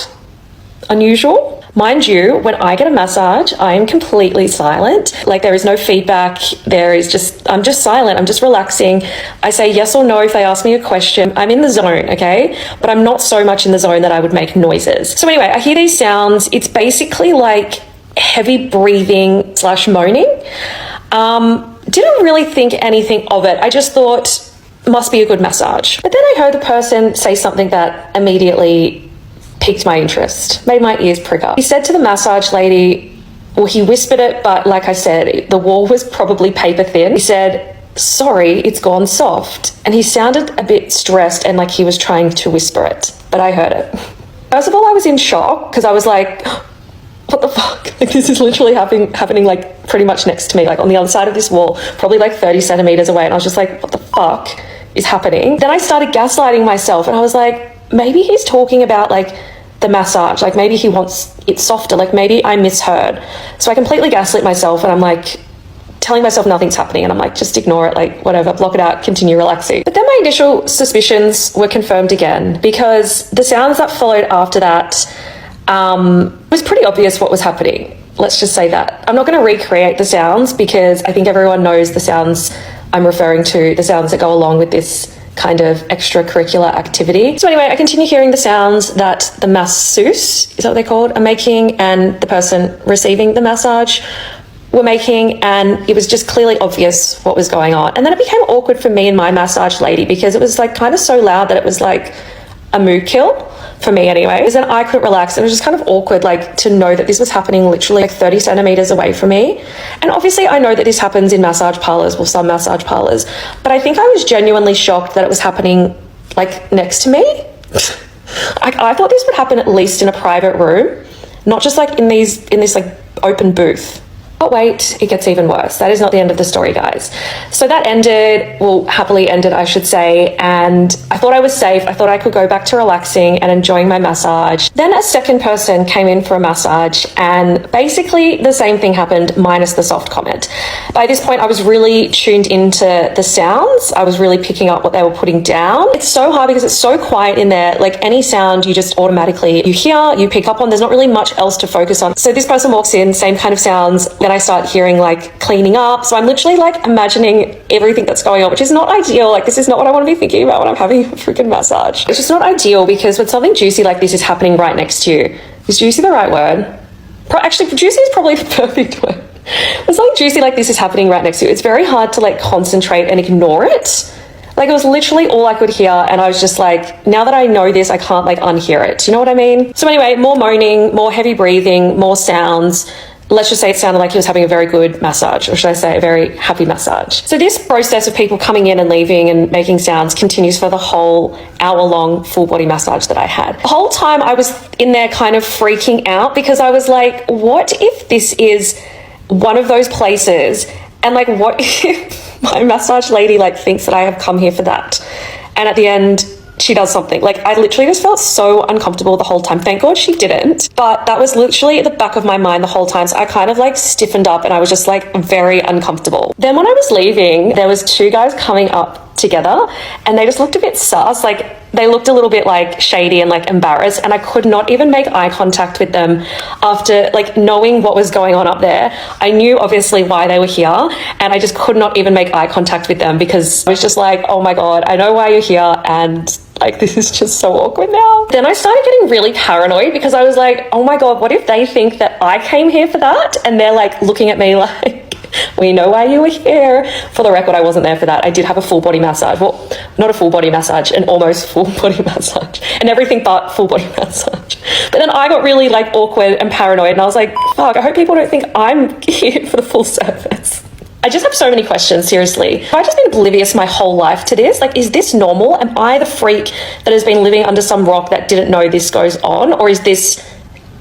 unusual. Mind you, when I get a massage, I am completely silent. Like there is no feedback. I'm just silent. I'm just relaxing. I say yes or no if they ask me a question. I'm in the zone, okay? But I'm not so much in the zone that I would make noises. So anyway, I hear these sounds. It's basically like heavy breathing / moaning. Didn't really think anything of it. I just thought, must be a good massage. But then I heard the person say something that immediately piqued my interest, made my ears prick up. He said to the massage lady, well, he whispered it, but like I said, the wall was probably paper thin. He said, sorry, it's gone soft. And he sounded a bit stressed and like he was trying to whisper it, but I heard it. First of all, I was in shock because I was like, what the fuck? Like this is literally happening like pretty much next to me, like on the other side of this wall, probably like 30 centimeters away. And I was just like, what the fuck is happening? Then I started gaslighting myself and I was like, maybe he's talking about like the massage, like maybe he wants it softer, like maybe I misheard. So I completely gaslit myself and I'm like telling myself nothing's happening and I'm like, just ignore it, like whatever, block it out, continue relaxing. But then my initial suspicions were confirmed again because the sounds that followed after that, it was pretty obvious what was happening. Let's just say that. I'm not going to recreate the sounds because I think everyone knows the sounds I'm referring to, the sounds that go along with this kind of extracurricular activity. So anyway, I continue hearing the sounds that the masseuse, is that what they're called, are making, and the person receiving the massage were making, and it was just clearly obvious what was going on. And then it became awkward for me and my massage lady because it was like kind of so loud that it was like a mood kill for me anyway, because then I couldn't relax. It was just kind of awkward, like to know that this was happening literally like 30 centimeters away from me. And obviously I know that this happens in massage parlors, well, some massage parlors, but I think I was genuinely shocked that it was happening like next to me. I thought this would happen at least in a private room, not just like in this like open booth. But wait, it gets even worse. That is not the end of the story, guys. So that ended, well, happily ended, I should say, and I thought I was safe. I thought I could go back to relaxing and enjoying my massage. Then a second person came in for a massage, and basically the same thing happened, minus the soft comment. By this point, I was really tuned into the sounds. I was really picking up what they were putting down. It's so hard because it's so quiet in there. Like any sound, you just automatically, you hear, you pick up on. There's not really much else to focus on. So this person walks in, same kind of sounds. Then I start hearing like cleaning up. So I'm literally like imagining everything that's going on, which is not ideal. Like this is not what I want to be thinking about when I'm having a freaking massage. It's just not ideal because when something juicy like this is happening right next to you, is juicy the right word? Actually, juicy is probably the perfect word. When something juicy like this is happening right next to you, it's very hard to like concentrate and ignore it. Like it was literally all I could hear, and I was just like, now that I know this, I can't like unhear it. Do you know what I mean? So anyway, more moaning, more heavy breathing, more sounds. Let's just say it sounded like he was having a very good massage, or should I say a very happy massage. So this process of people coming in and leaving and making sounds continues for the whole hour-long full body massage that I had. The whole time I was in there kind of freaking out because I was like, what if this is one of those places, and like what if my massage lady like thinks that I have come here for that, and at the end she does something. Like I literally just felt so uncomfortable the whole time. Thank God she didn't, but that was literally at the back of my mind the whole time. So I kind of like stiffened up and I was just like very uncomfortable. Then when I was leaving, there was 2 guys coming up together and they just looked a bit sus. Like they looked a little bit like shady and like embarrassed, and I could not even make eye contact with them after like knowing what was going on up there. I knew obviously why they were here, and I just could not even make eye contact with them because I was just like, oh my God, I know why you're here, and like this is just so awkward now. Then I started getting really paranoid because I was like, oh my God, what if they think that I came here for that, and they're like looking at me like, we know why you were here. For the record, I wasn't there for that. I did have a full body massage. Well, not a full body massage, an almost full body massage, and everything but full body massage. But then I got really like awkward and paranoid, and I was like, fuck, I hope people don't think I'm here for the full service. I just have so many questions, seriously. Have I just been oblivious my whole life to this? Like, is this normal? Am I the freak that has been living under some rock that didn't know this goes on? Or is this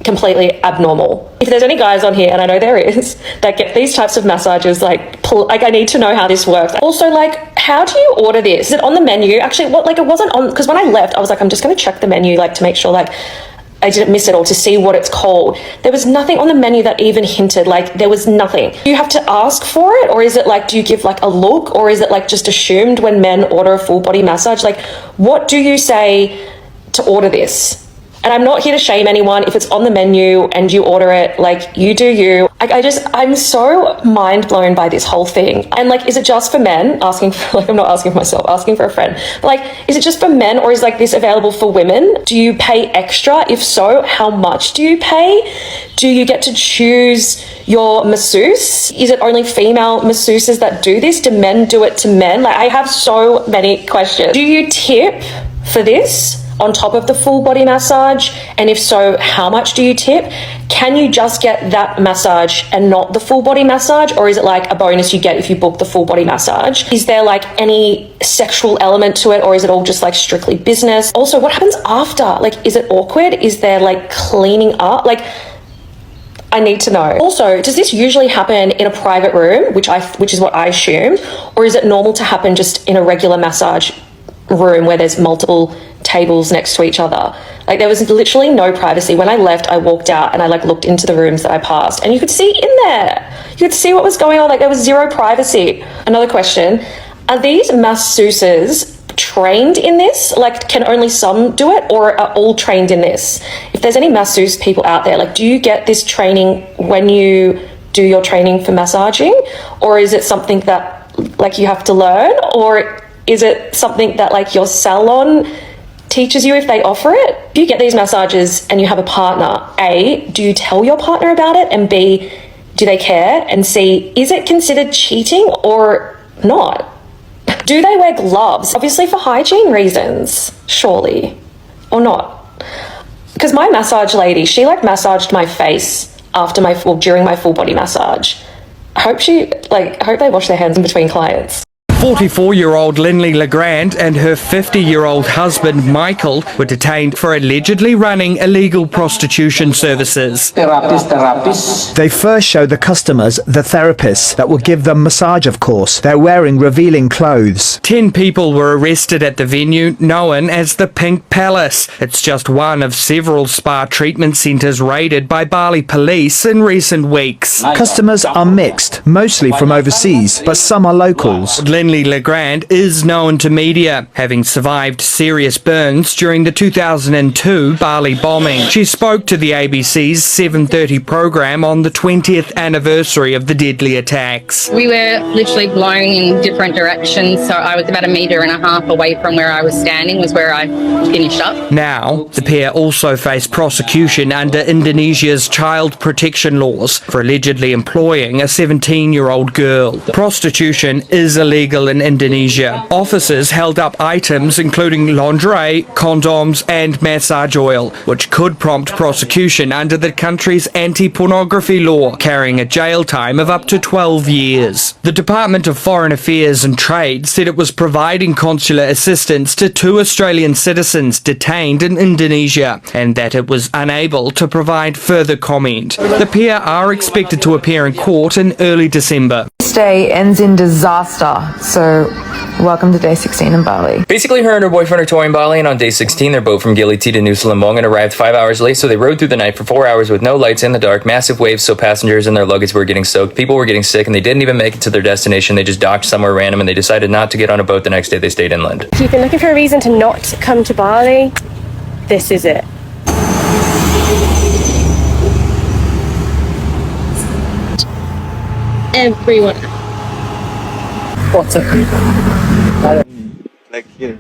completely abnormal? If there's any guys on here, and I know there is, that get these types of massages, like I need to know how this works. Also, like, how do you order this? Is it on the menu? Actually, what, like, it wasn't on, because when I left, I was like, I'm just going to check the menu, like, to make sure, like, I didn't miss it or to see what it's called. There was nothing on the menu that even hinted, like, there was nothing. Do you have to ask for it? Or is it like, do you give like a look? Or is it like just assumed when men order a full body massage? Like, what do you say to order this? And I'm not here to shame anyone. If it's on the menu and you order it, like, you do you. I'm so mind blown by this whole thing. And like, is it just for men? Asking for, like, I'm not asking for myself, asking for a friend. But like, is it just for men or is like this available for women? Do you pay extra? If so, how much do you pay? Do you get to choose your masseuse? Is it only female masseuses that do this? Do men do it to men? Like, I have so many questions. Do you tip for this on top of the full body massage? And if so, how much do you tip? Can you just get that massage and not the full body massage? Or is it like a bonus you get if you book the full body massage? Is there like any sexual element to it, or is it all just like strictly business? Also, what happens after? Like, is it awkward? Is there like cleaning up? Like, I need to know. Also, does this usually happen in a private room, which is what I assumed, or is it normal to happen just in a regular massage room where there's multiple tables next to each other? Like, there was literally no privacy. When I left, I walked out and I like looked into the rooms that I passed, and you could see in there, you could see what was going on. Like, there was zero privacy. Another question, are these masseuses trained in this? Like, can only some do it, or are all trained in this? If there's any masseuse people out there, like, do you get this training when you do your training for massaging, or is it something that like you have to learn, or is it something that like your salon teaches you if they offer it? If you get these massages and you have a partner, A, do you tell your partner about it? And B, do they care? And C, is it considered cheating or not? Do they wear gloves? Obviously for hygiene reasons, surely, or not? Because my massage lady, she like massaged my face during my full body massage. I hope they wash their hands in between clients. 44-year-old Lindley Legrand and her 50-year-old husband Michael were detained for allegedly running illegal prostitution services. They first show the customers the therapists that will give them massage, of course. They're wearing revealing clothes. 10 people were arrested at the venue known as the Pink Palace. It's just one of several spa treatment centres raided by Bali police in recent weeks. Customers are mixed, mostly from overseas, but some are locals. Lindley Legrand is known to media, having survived serious burns during the 2002 Bali bombing. She spoke to the ABC's 7:30 program on the 20th anniversary of the deadly attacks. We were literally blown in different directions, so I was about 1.5 meters away from where I was standing was where I finished up. Now, the pair also face prosecution under Indonesia's child protection laws for allegedly employing a 17-year-old girl. Prostitution is illegal in Indonesia. Officers held up items including lingerie, condoms and massage oil, which could prompt prosecution under the country's anti-pornography law, carrying a jail time of up to 12 years. The Department of Foreign Affairs and Trade said it was providing consular assistance to 2 Australian citizens detained in Indonesia, and that it was unable to provide further comment. The pair are expected to appear in court in early December. This day ends in disaster, so welcome to day 16 in Bali. Basically, her and her boyfriend are touring Bali, and on day 16, their boat from Gili to Nusa Penida arrived 5 hours late, so they rode through the night for 4 hours with no lights in the dark, massive waves, so passengers and their luggage were getting soaked, people were getting sick, and they didn't even make it to their destination. They just docked somewhere random, and they decided not to get on a boat the next day. They stayed inland. If you've been looking for a reason to not come to Bali, this is it. Everyone. What's up? Like here.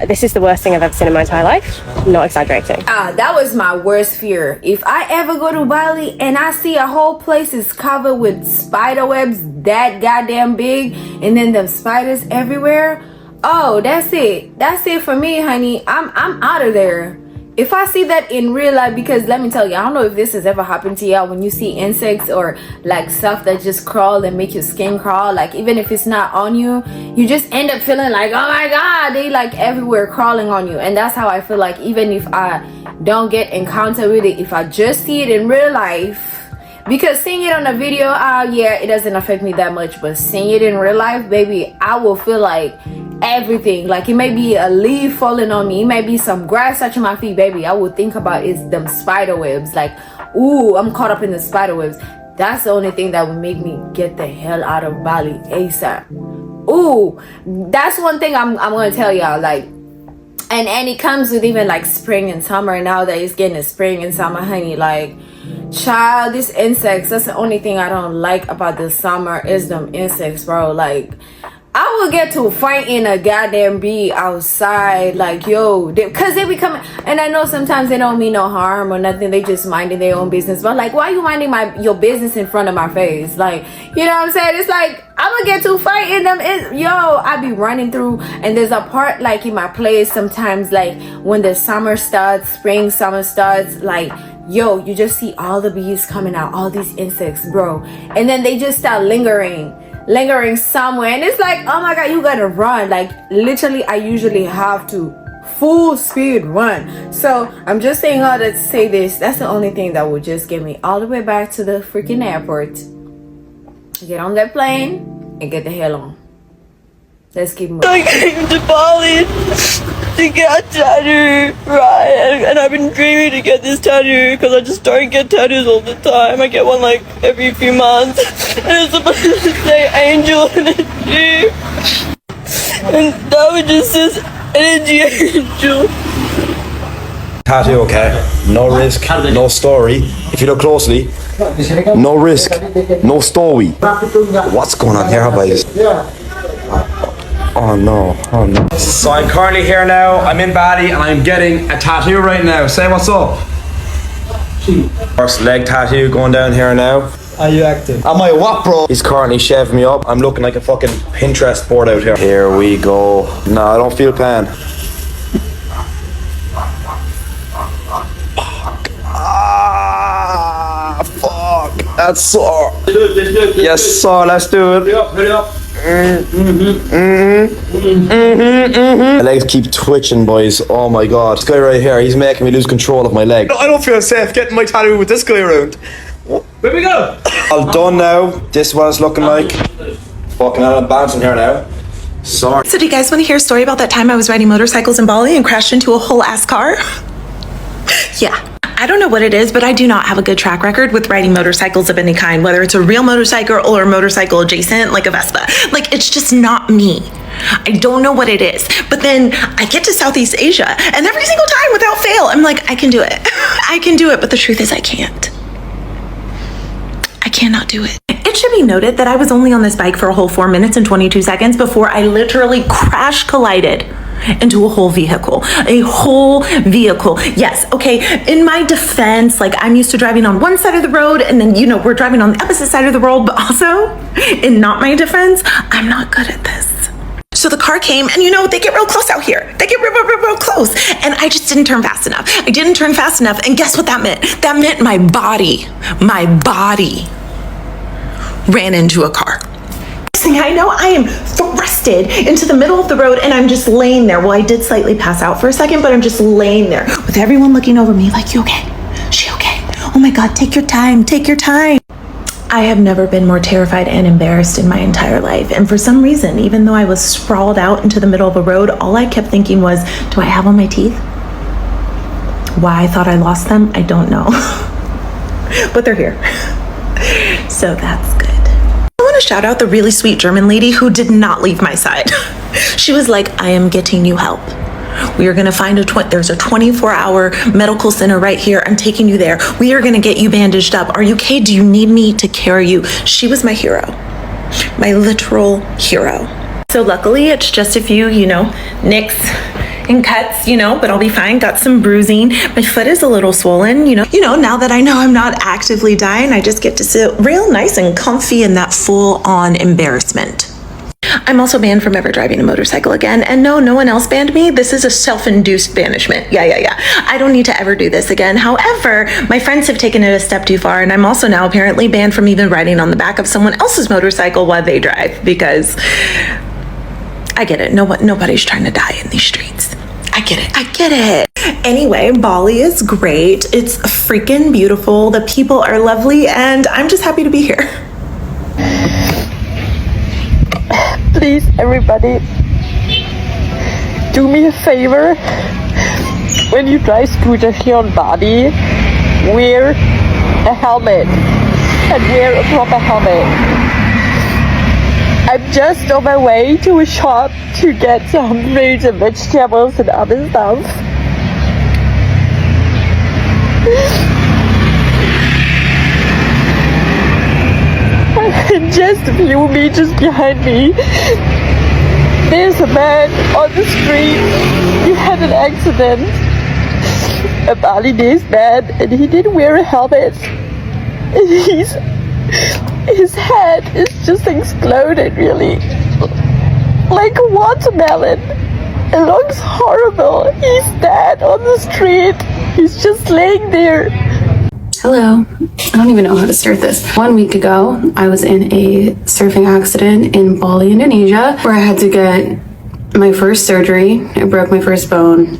This is the worst thing I've ever seen in my entire life. Not exaggerating. That was my worst fear. If I ever go to Bali and I see a whole place is covered with spider webs that goddamn big and then the spiders everywhere, oh, that's it for me, honey. I'm out of there. If I see that in real life, because let me tell you, I don't know if this has ever happened to y'all, when you see insects or like stuff that just crawl and make your skin crawl, like even if it's not on you, you just end up feeling like, oh my god, they like everywhere crawling on you. And that's how I feel like, even if I don't get encounter with it, if I just see it in real life, because seeing it on a video, yeah, it doesn't affect me that much, but seeing it in real life, baby, I will feel like everything. Like it may be a leaf falling on me, it may be some grass touching my feet, baby. I would think about is them spider webs. Like, ooh, I'm caught up in the spider webs. That's the only thing that would make me get the hell out of Bali ASAP. Ooh, that's one thing I'm gonna tell y'all. Like, and it comes with even like spring and summer. Now that it's getting to spring and summer, honey, like, child, these insects, that's the only thing I don't like about the summer is them insects, bro. Like, I will get to fighting a goddamn bee outside, like, yo, because they be coming, and I know sometimes they don't mean no harm or nothing, they just minding their own business, but like, why are you minding your business in front of my face? Like, you know what I'm saying? It's like, I'm gonna get to fighting them. Yo, I be running through, and there's a part like in my place sometimes, like when the summer starts, spring, summer starts, like, yo, you just see all the bees coming out, all these insects, bro, and then they just start lingering somewhere, and it's like, oh my god, you gotta run. Like, literally, I usually have to full speed run. So I'm just saying all that to say this, that's the only thing that would just get me all the way back to the freaking airport, get on that plane and get the hell on. Let's keep moving. I came to Bali to get a tattoo, right? And I've been dreaming to get this tattoo because I just don't get tattoos all the time. I get one like every few months, and it's supposed to say angel energy, and that one just says energy angel. Tattoo, okay? No risk, no story. If you look closely, no risk, no story. What's going on here, boys? Oh no, oh no. So I'm currently here now, I'm in Bali and I'm getting a tattoo right now. Say what's up. First leg tattoo going down here now. Are you active? Am I what, bro? He's currently shaving me up. I'm looking like a fucking Pinterest board out here. Here we go. No, I don't feel pain. Fuck. That's sore. Yes, sir, let's do it. Hurry up. My legs keep twitching, boys. Oh my god. This guy right here, he's making me lose control of my leg. I don't feel safe getting my tattoo with this guy around. Where we go? All done now. This is what it's looking like. Fucking hell, I'm bouncing here now. Sorry. So do you guys want to hear a story about that time I was riding motorcycles in Bali and crashed into a whole ass car? Yeah. I don't know what it is, but I do not have a good track record with riding motorcycles of any kind, whether it's a real motorcycle or a motorcycle adjacent, like a Vespa. Like, it's just not me. I don't know what it is. But then I get to Southeast Asia, and every single time, without fail, I'm like, I can do it. I can do it, but the truth is I can't. I cannot do it. It should be noted that I was only on this bike for a whole 4 minutes and 22 seconds before I literally crash collided into a whole vehicle. Yes, okay, in my defense, like, I'm used to driving on one side of the road, and then, you know, we're driving on the opposite side of the road, but also, in not my defense, I'm not good at this. So the car came, and you know, they get real close out here. They get real close, and I just didn't turn fast enough. I didn't turn fast enough, and guess what that meant? That meant my body ran into a car. I know I am thrusted into the middle of the road, and I'm just laying there. Well, I did slightly pass out for a second, but I'm just laying there with everyone looking over me like, you okay? She okay? Oh my God, take your time, take your time. I have never been more terrified and embarrassed in my entire life. And for some reason, even though I was sprawled out into the middle of a road, all I kept thinking was, do I have all my teeth? Why I thought I lost them, I don't know. But they're here. So that's good. I want to shout out the really sweet German lady who did not leave my side. She was like, I am getting you help. We are going to find there's a 24-hour medical center right here. I'm taking you there. We are going to get you bandaged up. Are you okay? Do you need me to carry you? She was my hero, my literal hero. So luckily it's just a few, you know, nicks and cuts, you know, but I'll be fine. Got some bruising. My foot is a little swollen, you know, now that I know I'm not actively dying, I just get to sit real nice and comfy in that full-on embarrassment. I'm also banned from ever driving a motorcycle again. And no, no one else banned me. This is a self-induced banishment. Yeah. I don't need to ever do this again. However, my friends have taken it a step too far, and I'm also now apparently banned from even riding on the back of someone else's motorcycle while they drive, because I get it. Nobody's trying to die in these streets. I get it. Anyway, Bali is great. It's freaking beautiful. The people are lovely, and I'm just happy to be here. Please, everybody, do me a favor. When you drive scooters here on Bali, wear a helmet and wear a proper helmet. I'm just on my way to a shop to get some fruits and vegetables and other stuff. And just a few meters behind me, there's a man on the street. He had an accident, a Balinese man, and he didn't wear a helmet. And his head is just exploded, really, like a watermelon. It looks horrible. He's dead on the street. He's just laying there. Hello. I don't even know how to start this. 1 week ago, I was in a surfing accident in Bali, Indonesia, where I had to get my first surgery. I broke my first bone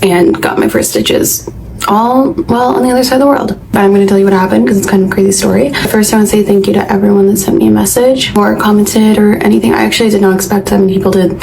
and got my first stitches, all while on the other side of the world. But I'm going to tell you what happened because it's kind of a crazy story. First, I want to say thank you to everyone that sent me a message or commented or anything. I actually did not expect that many people to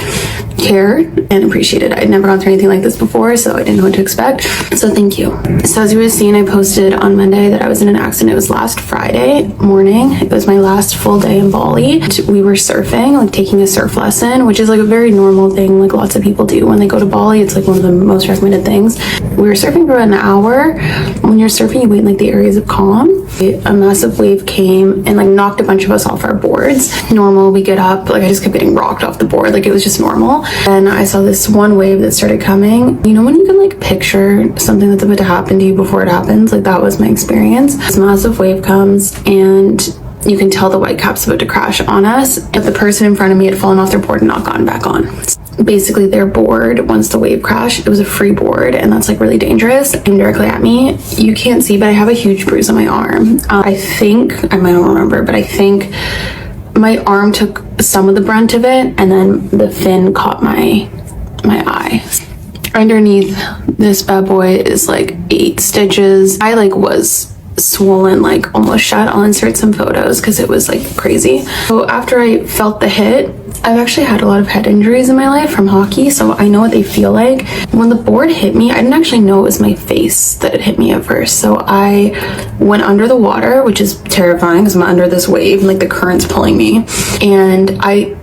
care and appreciate it. I'd never gone through anything like this before, so I didn't know what to expect. So thank you. So as you would have seen, I posted on Monday that I was in an accident. It was last Friday morning. It was my last full day in Bali. We were surfing, like taking a surf lesson, which is like a very normal thing, like lots of people do when they go to Bali. It's like one of the most recommended things. We were surfing for about an hour. When you're surfing, you wait in like the areas of calm. A massive wave came and like knocked a bunch of us off our boards. Normal, we get up, like I just kept getting rocked off the board, like it was just normal. And I saw this one wave that started coming. You know when you can like picture something that's about to happen to you before it happens? Like that was my experience. This massive wave comes and you can tell the white cap's about to crash on us. But the person in front of me had fallen off their board and not gotten back on. Basically their board, once the wave crashed, it was a free board, and that's like really dangerous. Aimed directly at me. You can't see, but I have a huge bruise on my arm. I might not remember, but I think my arm took some of the brunt of it, and then the fin caught my eye. Underneath this bad boy is like 8 stitches. I like was swollen, like almost shut. I'll insert some photos because it was like crazy. So after I felt the hit, I've actually had a lot of head injuries in my life from hockey, so I know what they feel like. When the board hit me, I didn't actually know it was my face that it hit me at first. So I went under the water, which is terrifying because I'm under this wave and like the current's pulling me. And I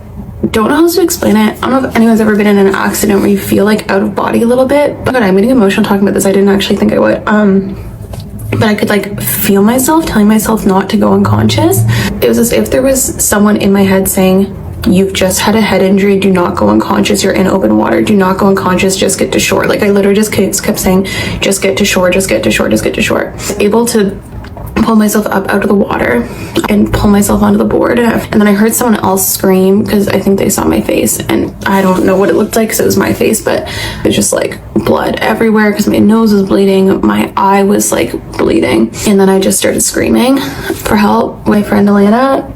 don't know how to explain it. I don't know if anyone's ever been in an accident where you feel like out of body a little bit. But I'm getting emotional talking about this. I didn't actually think I would. But I could like feel myself telling myself not to go unconscious. It was as if there was someone in my head saying, you've just had a head injury, do not go unconscious, you're in open water, do not go unconscious, just get to shore. Like I literally just kept saying, just get to shore, just get to shore, just get to shore. Able to pull myself up out of the water and pull myself onto the board, and then I heard someone else scream because I think they saw my face, and I don't know what it looked like because it was my face, but it was just like blood everywhere because my nose was bleeding, my eye was like bleeding, and then I just started screaming for help. My friend Alana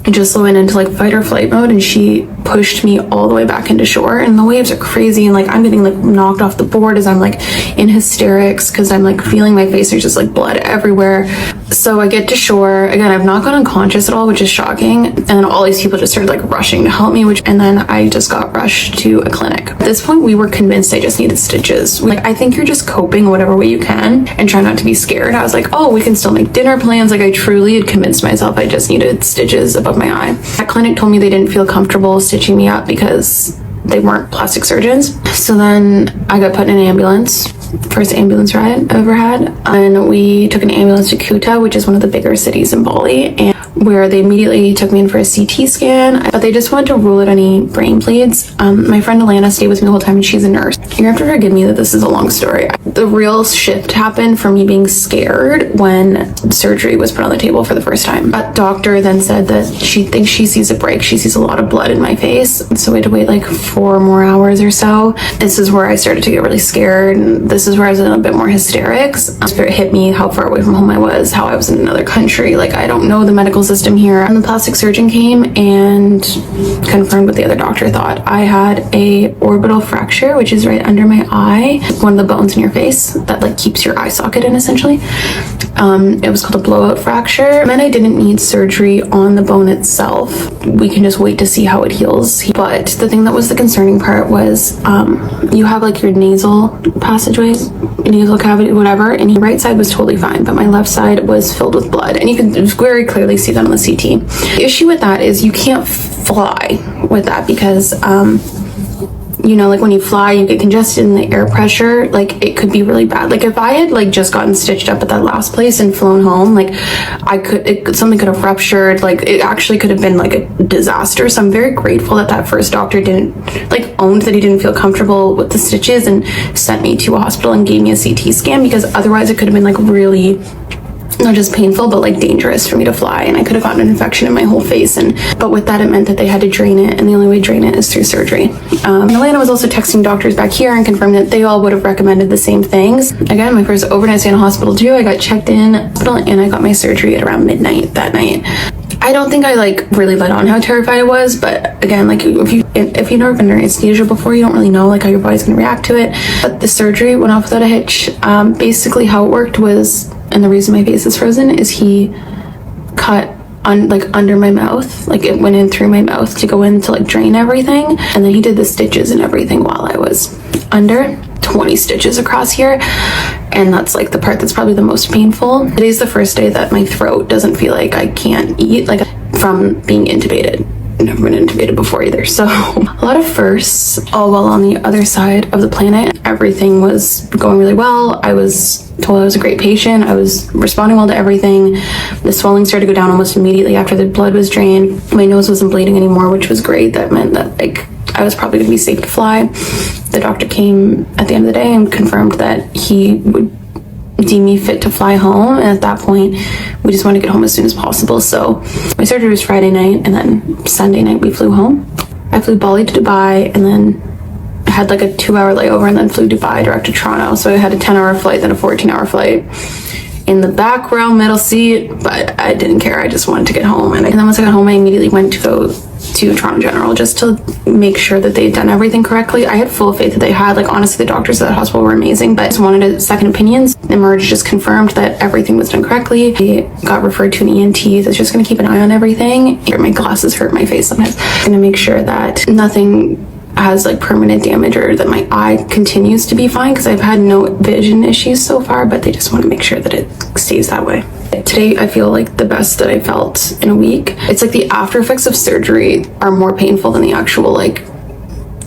just went into like fight or flight mode, and she pushed me all the way back into shore, and the waves are crazy, and like I'm getting like knocked off the board as I'm like in hysterics because I'm like feeling my face, there's just like blood everywhere. So I get to shore again. I've not got unconscious at all, which is shocking, and then all these people just started like rushing to help me, and then I just got rushed to a clinic. At this point we were convinced I just needed stitches. Like I think you're just coping whatever way you can and try not to be scared. I was like, oh, we can still make dinner plans. Like I truly had convinced myself I just needed stitches above my eye. That clinic told me they didn't feel comfortable stitching me up because they weren't plastic surgeons. So then I got put in an ambulance, first ambulance ride I've ever had, and we took an ambulance to Kuta, which is one of the bigger cities in Bali, and where they immediately took me in for a CT scan, but they just wanted to rule out any brain bleeds. My friend Alana stayed with me the whole time, and she's a nurse. You're gonna have to forgive me that this is a long story. The real shift happened for me being scared when surgery was put on the table for the first time. That doctor then said that she thinks she sees a break. She sees a lot of blood in my face. So we had to wait like 4 more hours or so. This is where I started to get really scared, and this is where I was in a bit more hysterics. It hit me how far away from home I was, how I was in another country. Like, I don't know the medical system here. And the plastic surgeon came and confirmed what the other doctor thought. I had a orbital fracture, which is right under my eye, one of the bones in your face that like keeps your eye socket in, essentially. It was called a blowout fracture. And then I didn't need surgery on the bone itself. We can just wait to see how it heals. But the thing that was the concerning part was you have like your nasal passageways, nasal cavity, whatever, and your right side was totally fine, but my left side was filled with blood, and you can very clearly see that on the CT. The issue with that is you can't fly with that because you know, like when you fly, you get congested in the air pressure. Like, it could be really bad. Like, if I had like just gotten stitched up at that last place and flown home, like something could have ruptured. Like, it actually could have been like a disaster. So I'm very grateful that that first doctor didn't like owned that he didn't feel comfortable with the stitches and sent me to a hospital and gave me a CT scan, because otherwise it could have been like really not just painful, but like dangerous for me to fly, and I could have gotten an infection in my whole face. But with that, it meant that they had to drain it, and the only way to drain it is through surgery. Atlanta was also texting doctors back here and confirmed that they all would have recommended the same things. Again, my first overnight stay in a hospital too. I got checked in hospital and I got my surgery at around midnight that night. I don't think I like really let on how terrified I was, but again, like if you've never been under anesthesia before, you don't really know like how your body's gonna react to it. But the surgery went off without a hitch. Basically how it worked was, and the reason my face is frozen is he cut under my mouth, like it went in through my mouth to go in to like drain everything, and then he did the stitches and everything while I was under. 20 stitches across here, and that's like the part that's probably the most painful. Today's the first day that my throat doesn't feel like I can't eat, like from being intubated. I've never been intubated before either, so a lot of firsts, all while on the other side of the planet. Everything was going really well. I was told I was a great patient. I was responding well to everything. The swelling started to go down almost immediately after the blood was drained. My nose wasn't bleeding anymore, which was great. That meant that like I was probably gonna be safe to fly. The doctor came at the end of the day and confirmed that he would deem me fit to fly home, and at that point we just wanted to get home as soon as possible. So my surgery was Friday night, and then Sunday night we flew home. I flew Bali to Dubai, and then I had like a 2-hour layover, and then flew Dubai direct to Toronto. So I had a 10-hour flight, then a 14-hour flight in the back row middle seat, but I didn't care. I just wanted to get home. And then once I got home, I immediately went to go to Toronto General just to make sure that they'd done everything correctly. I had full faith that they had. Like, honestly, the doctors at that hospital were amazing, but I just wanted a second opinions. Emerge just confirmed that everything was done correctly. I got referred to an ENT that's just going to keep an eye on everything. My glasses hurt my face sometimes. I'm going to make sure that nothing has like permanent damage, or that my eye continues to be fine, because I've had no vision issues so far, but they just want to make sure that it stays that way. Today I feel like the best that I felt in a week. It's like the after effects of surgery are more painful than the actual like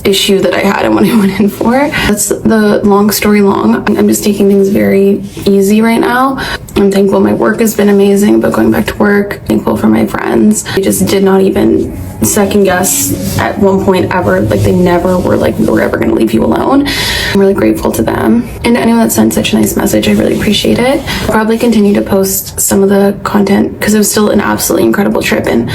issue that I had and what I went in for. That's the long story long. I'm just taking things very easy right now. I'm thankful my work has been amazing, but going back to work, thankful for my friends. I just did not even second guess at one point ever. Like, they never were like, we're ever gonna leave you alone. I'm really grateful to them. And to anyone that sent such a nice message, I really appreciate it. I'll probably continue to post some of the content because it was still an absolutely incredible trip, and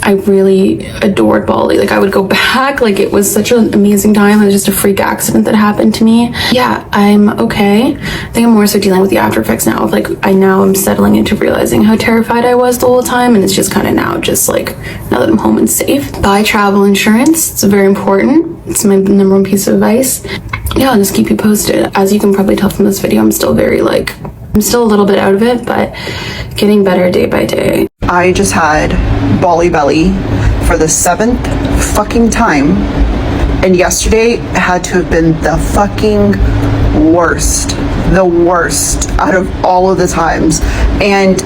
I really adored Bali. Like, I would go back. Like, it was such an amazing time. It was just a freak accident that happened to me. Yeah, I'm okay. I think I'm more so dealing with the after effects now of like, now I'm settling into realizing how terrified I was the whole time, and it's just kind of now just like, now that I'm home and safe. Buy travel insurance. It's very important. It's my number one piece of advice. Yeah, I'll just keep you posted. As you can probably tell from this video, I'm still a little bit out of it, but getting better day by day. I just had Bali Belly for the 7th fucking time, and yesterday had to have been the fucking worst out of all of the times. And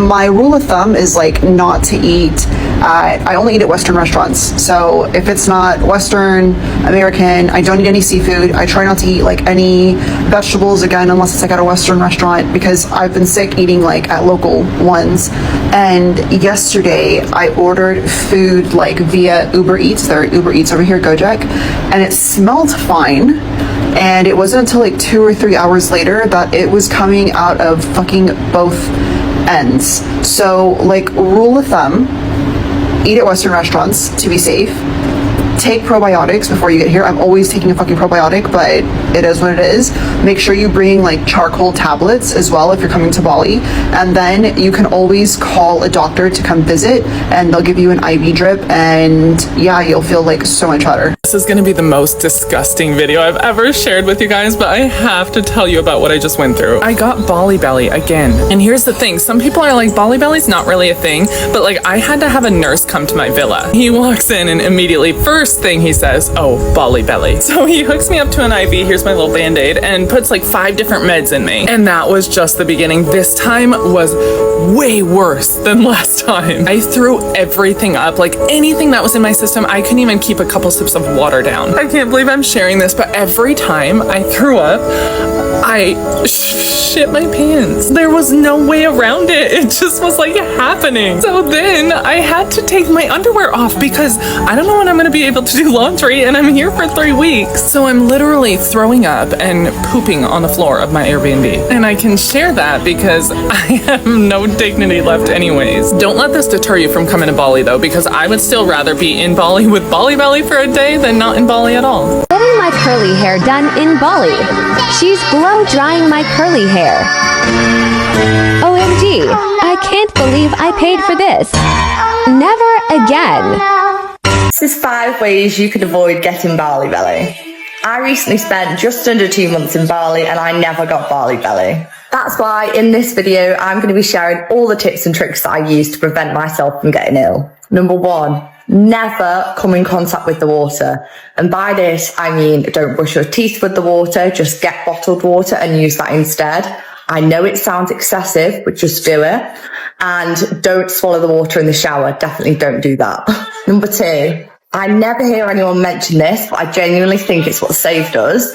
my rule of thumb is like not to eat. I only eat at Western restaurants. So if it's not Western, American, I don't eat any seafood. I try not to eat like any vegetables again, unless it's like at a Western restaurant, because I've been sick eating like at local ones. And yesterday I ordered food like via Uber Eats. There are Uber Eats over here, Gojek, and it smelled fine. And it wasn't until like 2 or 3 hours later that it was coming out of fucking both ends. So like, rule of thumb, eat at Western restaurants to be safe. Take probiotics before you get here. I'm always taking a fucking probiotic, but it is what it is. Make sure you bring like charcoal tablets as well if you're coming to Bali. And then you can always call a doctor to come visit, and they'll give you an IV drip, and yeah, you'll feel like so much better. This is gonna be the most disgusting video I've ever shared with you guys, but I have to tell you about what I just went through. I got Bali Belly again. And here's the thing, some people are like, Bali Belly's not really a thing, but like, I had to have a nurse come to my villa. He walks in and immediately, first thing he says, oh, Bali Belly. So he hooks me up to an IV, here's my little band-aid, and puts like 5 different meds in me. And that was just the beginning. This time was way worse than last time. I threw everything up, like anything that was in my system. I couldn't even keep a couple sips of water down. I can't believe I'm sharing this, but every time I threw up, I shit my pants. There was no way around it. It just was like happening. So then I had to take my underwear off because I don't know when I'm gonna be able to do laundry, and I'm here for 3 weeks. So I'm literally throwing up and pooping on the floor of my Airbnb. And I can share that because I have no dignity left anyways. Don't let this deter you from coming to Bali though, because I would still rather be in Bali with Bali Belly for a day than not in Bali at all. Getting my curly hair done in Bali. She's blow drying my curly hair. OMG, I can't believe I paid for this. Never again. This is 5 ways you could avoid getting Bali Belly. I recently spent just under 2 months in Bali and I never got Bali Belly. That's why in this video, I'm going to be sharing all the tips and tricks that I use to prevent myself from getting ill. Number 1, never come in contact with the water. And by this, I mean, don't brush your teeth with the water, just get bottled water and use that instead. I know it sounds excessive, but just do it. And don't swallow the water in the shower. Definitely don't do that. Number 2, I never hear anyone mention this, but I genuinely think it's what saved us.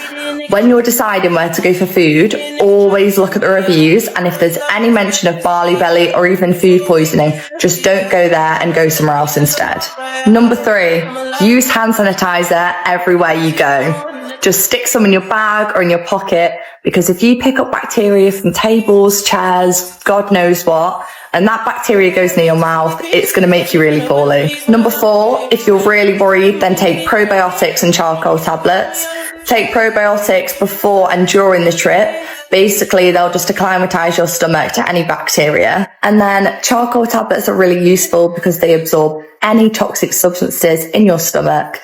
When you're deciding where to go for food, always look at the reviews, and if there's any mention of Bali Belly or even food poisoning, just don't go there and go somewhere else instead. Number 3, use hand sanitizer everywhere you go. Just stick some in your bag or in your pocket, because if you pick up bacteria from tables, chairs, God knows what, and that bacteria goes near your mouth, it's going to make you really poorly. Number 4, if you're really worried, then take probiotics and charcoal tablets. Take probiotics before and during the trip. Basically, they'll just acclimatize your stomach to any bacteria. And then charcoal tablets are really useful because they absorb any toxic substances in your stomach.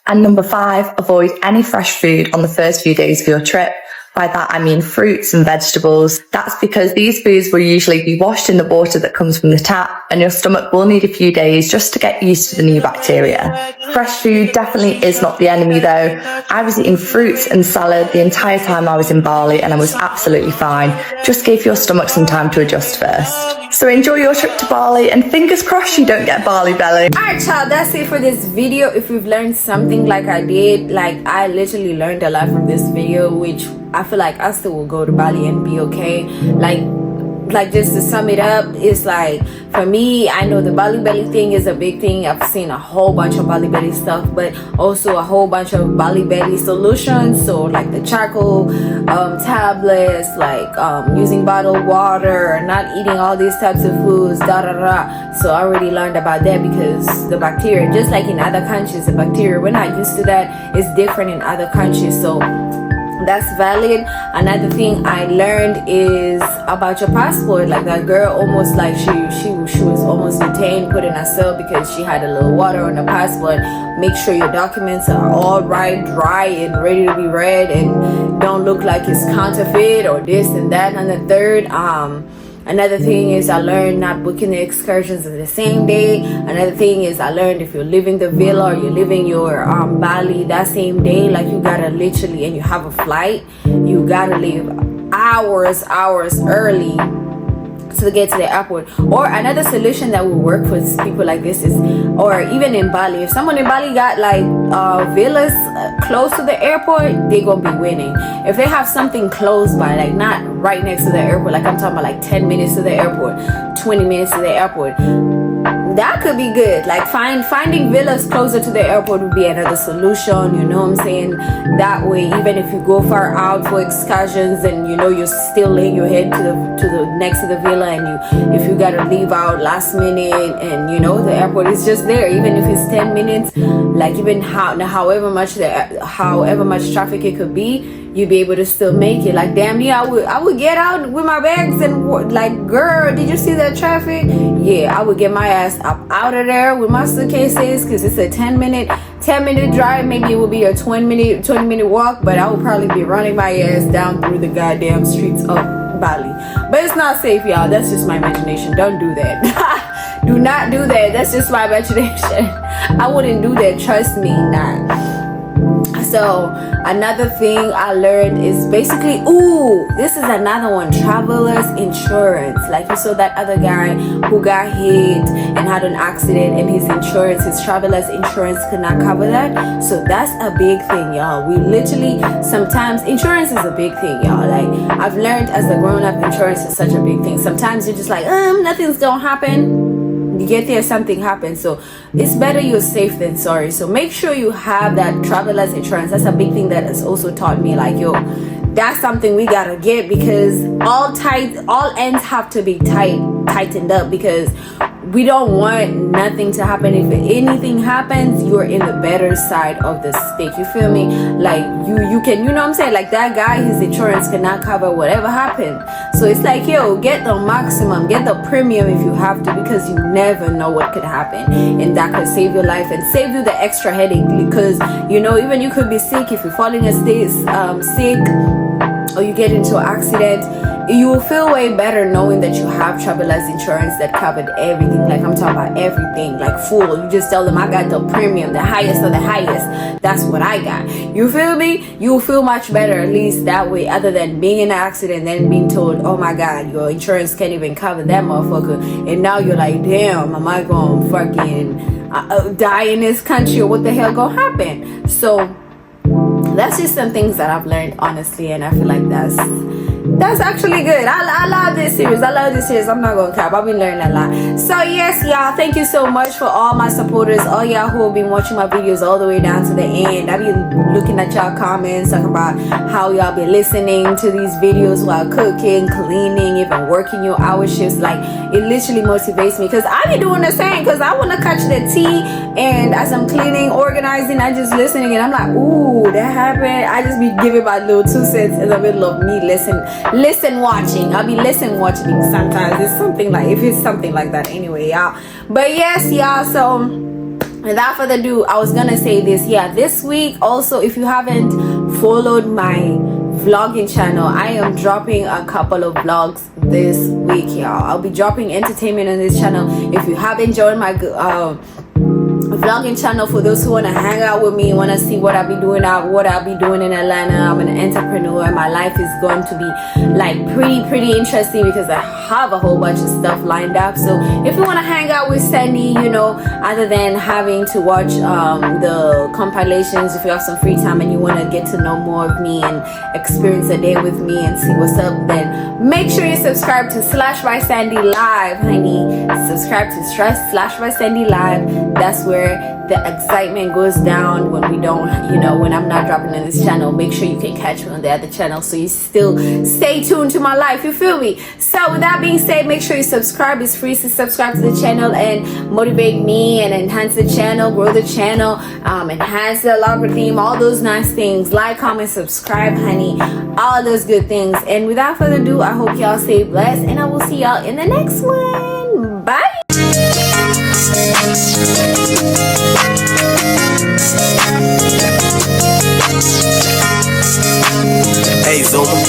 And number 5, avoid any fresh food on the first few days of your trip. By that, I mean fruits and vegetables. That's because these foods will usually be washed in the water that comes from the tap, and your stomach will need a few days just to get used to the new bacteria. Fresh food definitely is not the enemy though. I was eating fruits and salad the entire time I was in Bali and I was absolutely fine. Just give your stomach some time to adjust first. So enjoy your trip to Bali and fingers crossed you don't get Bali Belly. Alright child, that's it for this video. If you've learned something like I did, like I literally learned a lot from this video, which I feel like I still will go to Bali and be okay. Like just to sum it up, it's like, for me, I know the Bali Belly thing is a big thing. I've seen a whole bunch of Bali Belly stuff, but also a whole bunch of Bali Belly solutions. So like the charcoal tablets, like using bottled water, not eating all these types of foods, So I already learned about that, because the bacteria, just like in other countries, the bacteria, we're not used to that. It's different in other countries. So that's valid. Another thing I learned is about your passport. Like that girl, almost like she was almost detained, put in a cell because she had a little water on her passport. Make sure your documents are all right, dry and ready to be read, and don't look like it's counterfeit or this and that and the third. Another thing is I learned not booking the excursions in the same day. Another thing is I learned if you're leaving the villa or you're leaving your Bali that same day, like you gotta literally, and you have a flight, you gotta leave hours early to get to the airport. Or another solution that will work with people like this is, or even in Bali, if someone in Bali got like villas close to the airport, they gonna be winning. If they have something close by, like not right next to the airport, like I'm talking about like 10 minutes to the airport, 20 minutes to the airport, that could be good. Like finding villas closer to the airport would be another solution, you know what I'm saying? That way, even if you go far out for excursions and you know you're still laying your head to the next to the villa, and if you gotta leave out last minute, and you know the airport is just there, even if it's 10 minutes, like even however much traffic it could be, you'd be able to still make it. Like damn near I would get out with my bags and like, girl, did you see that traffic? Yeah, I would get my ass up out of there with my suitcases, because it's a 10 minute drive. Maybe it would be a 20 minute walk, but I would probably be running my ass down through the goddamn streets of Bali. But it's not safe, y'all. That's just my imagination. Don't do that. Do not do that. That's just my imagination. I wouldn't do that, trust me, not. So another thing I learned is basically, this is another one, traveler's insurance. Like you saw that other guy who got hit and had an accident, and his traveler's insurance could not cover that. So that's a big thing, y'all. We literally, sometimes insurance is a big thing, y'all. Like I've learned as a grown-up, insurance is such a big thing. Sometimes you're just like, nothing's gonna happen. You get there, something happens. So it's better you're safe than sorry. So make sure you have that traveler's insurance. That's a big thing that has also taught me, like, yo, that's something we gotta get, because all ends have to be tightened up, because we don't want nothing to happen. If anything happens, you're in the better side of the stick. You feel me? Like you can, you know what I'm saying? Like that guy, his insurance cannot cover whatever happened. So it's like, yo, get the maximum, get the premium if you have to, because you never know what could happen, and that could save your life and save you the extra headache. Because you know, even you could be sick. If you're falling asleep sick, or you get into an accident, you will feel way better knowing that you have traveler's insurance that covered everything. Like I'm talking about everything, like full. You just tell them, I got the premium, the highest of the highest. That's what I got. You feel me? You will feel much better, at least that way, other than being in an accident and then being told, oh my God, your insurance can't even cover that motherfucker. And now you're like, damn, am I gonna fucking die in this country, or what the hell gonna happen? So that's just some things that I've learned, honestly, and I feel like that's actually good. I love this series. I'm not gonna cap. I've been learning a lot. So yes, y'all, thank you so much for all my supporters, all y'all who have been watching my videos all the way down to the end. I've been looking at y'all comments, talking about how y'all been listening to these videos while cooking, cleaning, even working your hour shifts. Like, it literally motivates me, because I be doing the same, because I want to catch the tea, and as I'm cleaning, organizing, I just listening, and I'm like, ooh, that happened. I just be giving my little 2 cents in the middle of me watching. I'll be watching sometimes. It's something like, if it's something like that anyway, y'all. But yes, y'all, so without further ado, I was gonna say this. Yeah, this week also, if you haven't followed my vlogging channel, I am dropping a couple of vlogs this week, y'all. I'll be dropping entertainment on this channel. If you haven't joined my vlogging channel, for those who want to hang out with me, want to see what I'll be doing in Atlanta. I'm an entrepreneur. My life is going to be like pretty interesting, because I have a whole bunch of stuff lined up. So if you want to hang out with Sandy, you know, other than having to watch the compilations, if you have some free time and you want to get to know more of me and experience a day with me and see what's up, then make sure you subscribe to Slash by Sandy Live, honey. Subscribe to Slash by Sandy Live. That's where the excitement goes down when we don't, you know, when I'm not dropping on this channel. Make sure you can catch me on the other channel, so you still stay tuned to my life. You feel me? So with that being said, make sure you subscribe. It's free to subscribe to the channel and motivate me and enhance the channel, grow the channel, enhance the algorithm, all those nice things. Like, comment, subscribe, honey, all those good things. And without further ado, I hope y'all stay blessed, and I will see y'all in the next one. Bye. Hey, Zuma.